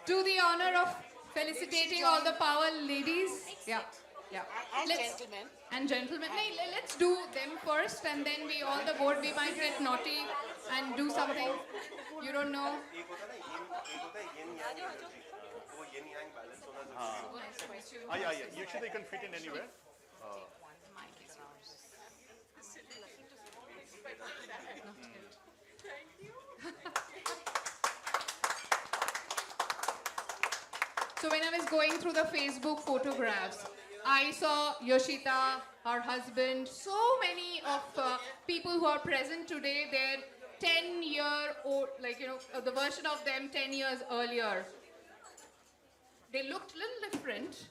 do the honor of felicitating all the power ladies. Yeah. And gentlemen. And gentlemen. Hey, let's do them first, and then we all the board, we might get naughty and do something you don't know. Yeah. Usually they can fit in anywhere. So when I was going through the Facebook photographs, I saw Yoshita, her husband, so many of people who are present today, they're 10-year-old, the version of them 10 years earlier. They looked a little different,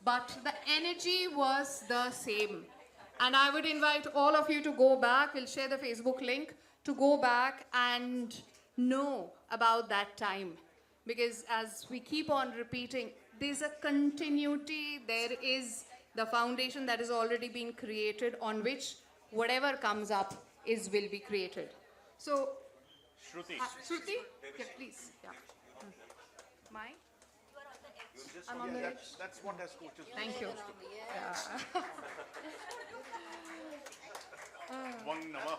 but the energy was the same. And I would invite all of you to go back, we'll share the Facebook link, to go back and know about that time. Because as we keep on repeating, there's a continuity, there is the foundation that has already been created on which whatever comes up will be created. So, Shruti. Shruti? Yeah, please. Yeah. Mine? I'm on the edge. That's what has coaches do. Thank you. One number.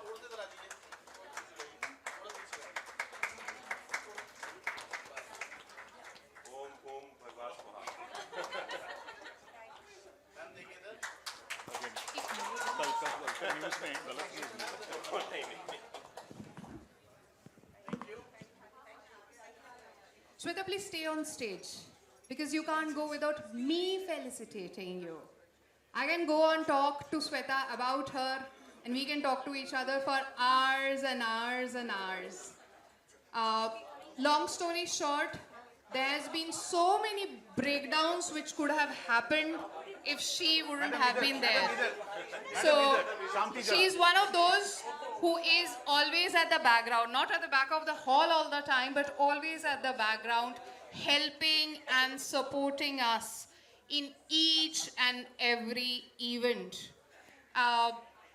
Shweta, please stay on stage because you can't go without me felicitating you. I can go and talk to Shweta about her and we can talk to each other for hours and hours and hours. Long story short, there's been so many breakdowns which could have happened if she wouldn't have been there. So she's one of those who is always at the background, not at the back of the hall all the time, but always at the background, helping and supporting us in each and every event.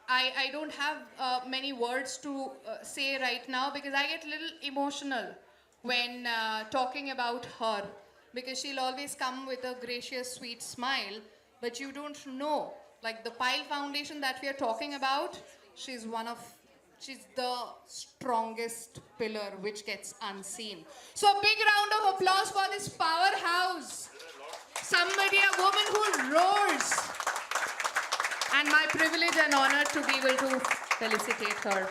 I don't have many words to say right now because I get a little emotional when talking about her, because she'll always come with a gracious, sweet smile, but you don't know. Like the Pile Foundation that we are talking about, she's the strongest pillar which gets unseen. So a big round of applause for this powerhouse. Somebody, a woman who roars. And my privilege and honor to be able to felicitate her.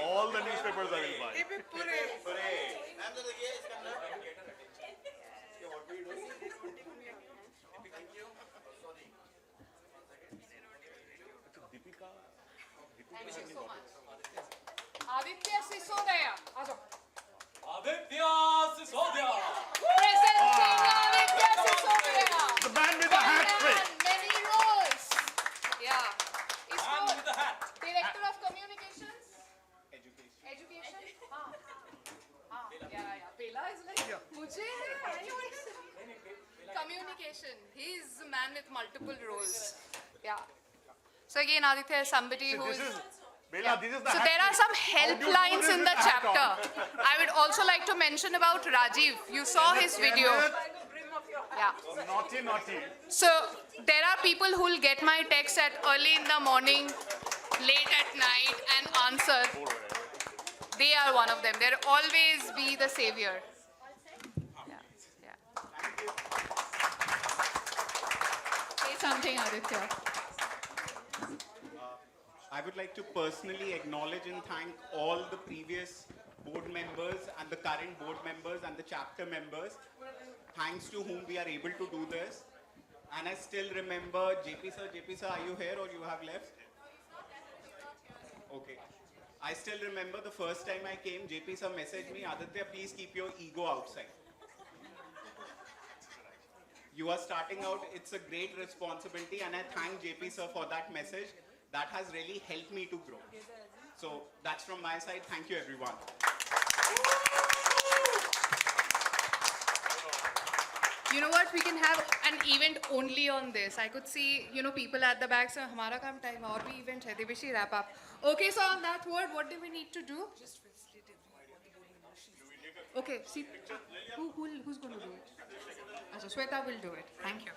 All the newspapers I will buy. Thank you so much. Aditya Sisodia. Aditya Sisodia. Presenting Aditya Sisodia. The man with the hat trick. Many roles. Yeah. Is Man with the hat. Director of Communications? Education? Yeah. Bela is like, mujhe hai. Communication. He's a man with multiple roles. Yeah. So again, Aditya is somebody who is... Bela, this is the So hat there are trick. some How do you do helplines this in with the hat on? chapter. I would also like to mention about Rajiv. You saw his video. Yeah. Naughty. So there are people who will get my text at early in the morning, late at night and answer. They are one of them. They'll always be the savior. Yeah. Say something, Aditya. I would like to personally acknowledge and thank all the previous board members and the current board members and the chapter members, thanks to whom we are able to do this. And I still remember JP sir, are you here or you have left? Okay. I still remember the first time I came, JP sir messaged me, Aditya, please keep your ego outside. You are starting out, it's a great responsibility, and I thank JP sir for that message. That has really helped me to grow. So that's from my side. Thank you, everyone. You know what? We can have an event only on this. I could see, people at the back saying, "Hamara kam time aur bhi event hai." They wish we wrap up. Okay, so on that word, what do we need to do? Okay, see, who's going to do it? Achha, Shweta will do it. Thank you.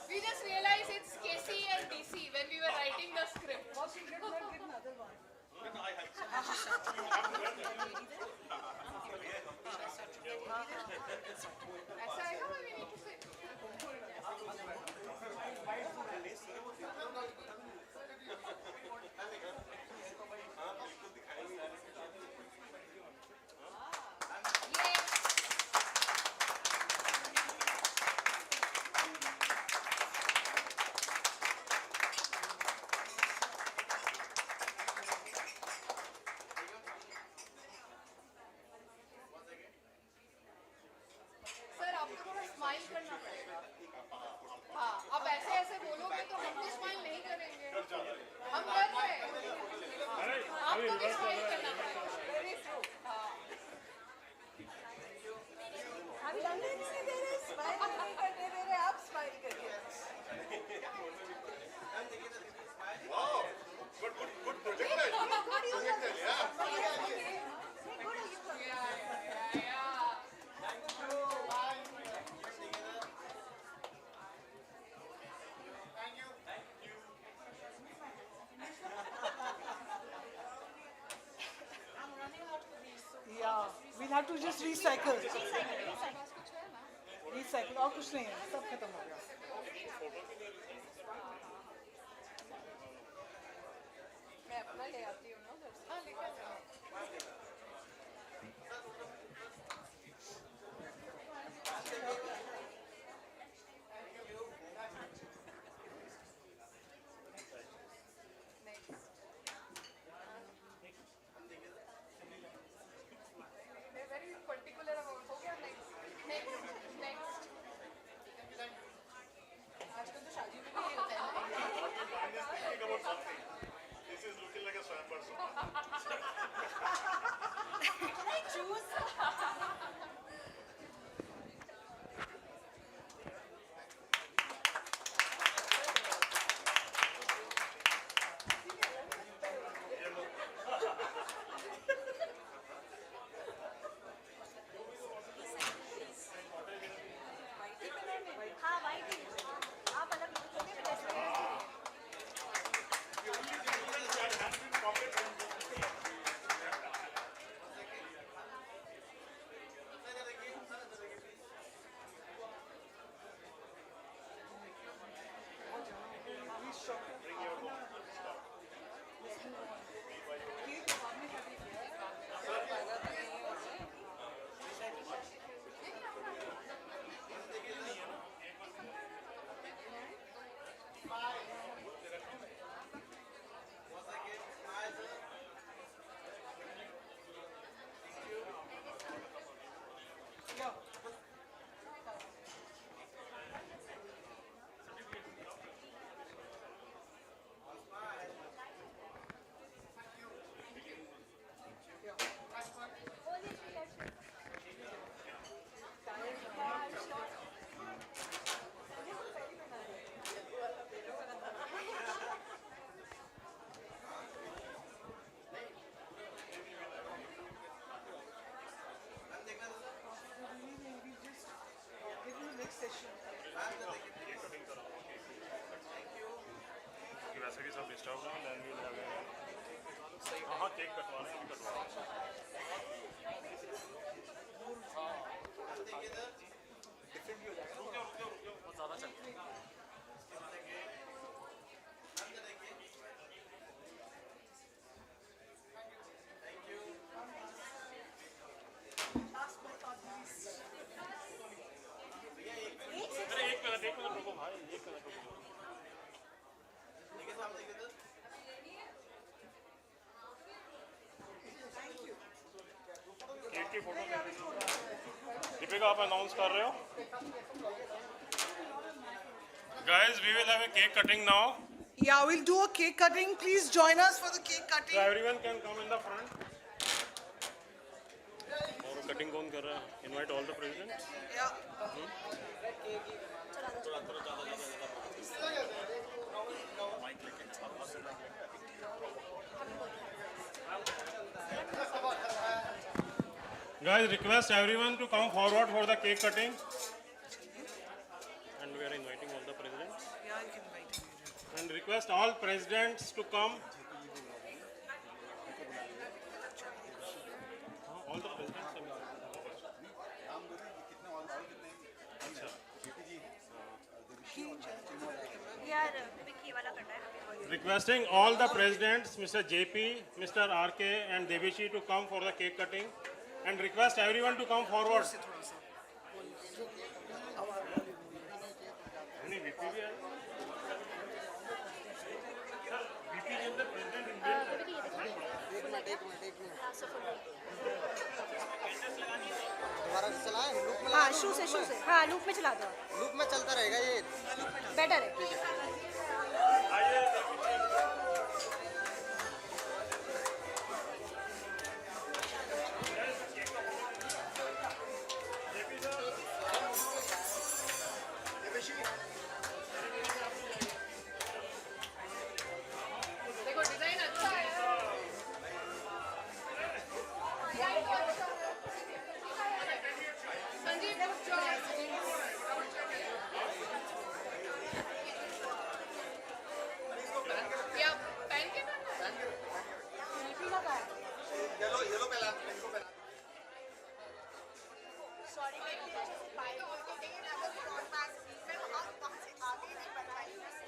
We just realized it's KC and DC when we were writing the script. ऐसा है ना, we need to say. Sir आपको थोड़ा smile करना पड़ेगा. हाँ, अब ऐसे बोलोगे तो हम तो स्माइल नहीं करेंगे. हम कर रहे हैं. आपको भी स्माइल करना पड़ेगा. Very true. हाँ. अभी नहीं दे रहे, स्माइल नहीं करने दे रहे, आप स्माइल करिए. Wow, good projector. Yeah, we'll have to just recycle. Recycle. और कुछ नहीं है, सब खत्म हो गया. मैं अपना ले आती हूँ ना उधर से. हाँ, लेकर जाओ. session. वैसे भी सब डिस्टर्ब हैं देन वी विल हैव हाँ केक कटवाना है कटवाना बहुत ज़्यादा चलते हैं एक मिनट रुको भाई एक मिनट रुको केक की फोटो दीपिका आप अनाउंस कर रहे हो guys we will have a cake cutting now Yeah, we'll do a cake cutting. Please join us for the cake cutting. so everyone can come in the front और cutting कौन कर रहा है invite all the presidents Yeah. Guys, request everyone to come forward for the cake cutting. And we are inviting all the presidents. Yeah, you can invite him. And request all presidents to come. All the presidents. Requesting all the presidents, Mr. JP, Mr. RK and Devishi to come for the cake cutting. And request everyone to come forward. Any VP भी है? VP के अंदर president दोबारा से चलाएं loop में हाँ शू से हाँ लूप में चला दो लूप में चलता रहेगा ये बेटर है देखो डिजाइन अच्छा है संजीव या पहन के येलो येलो पहला इनको पहला सॉरी मैं पाई लेकिन अगर ब्रॉडकास्ट में हम वहाँ से आगे नहीं बढ़ पाएंगे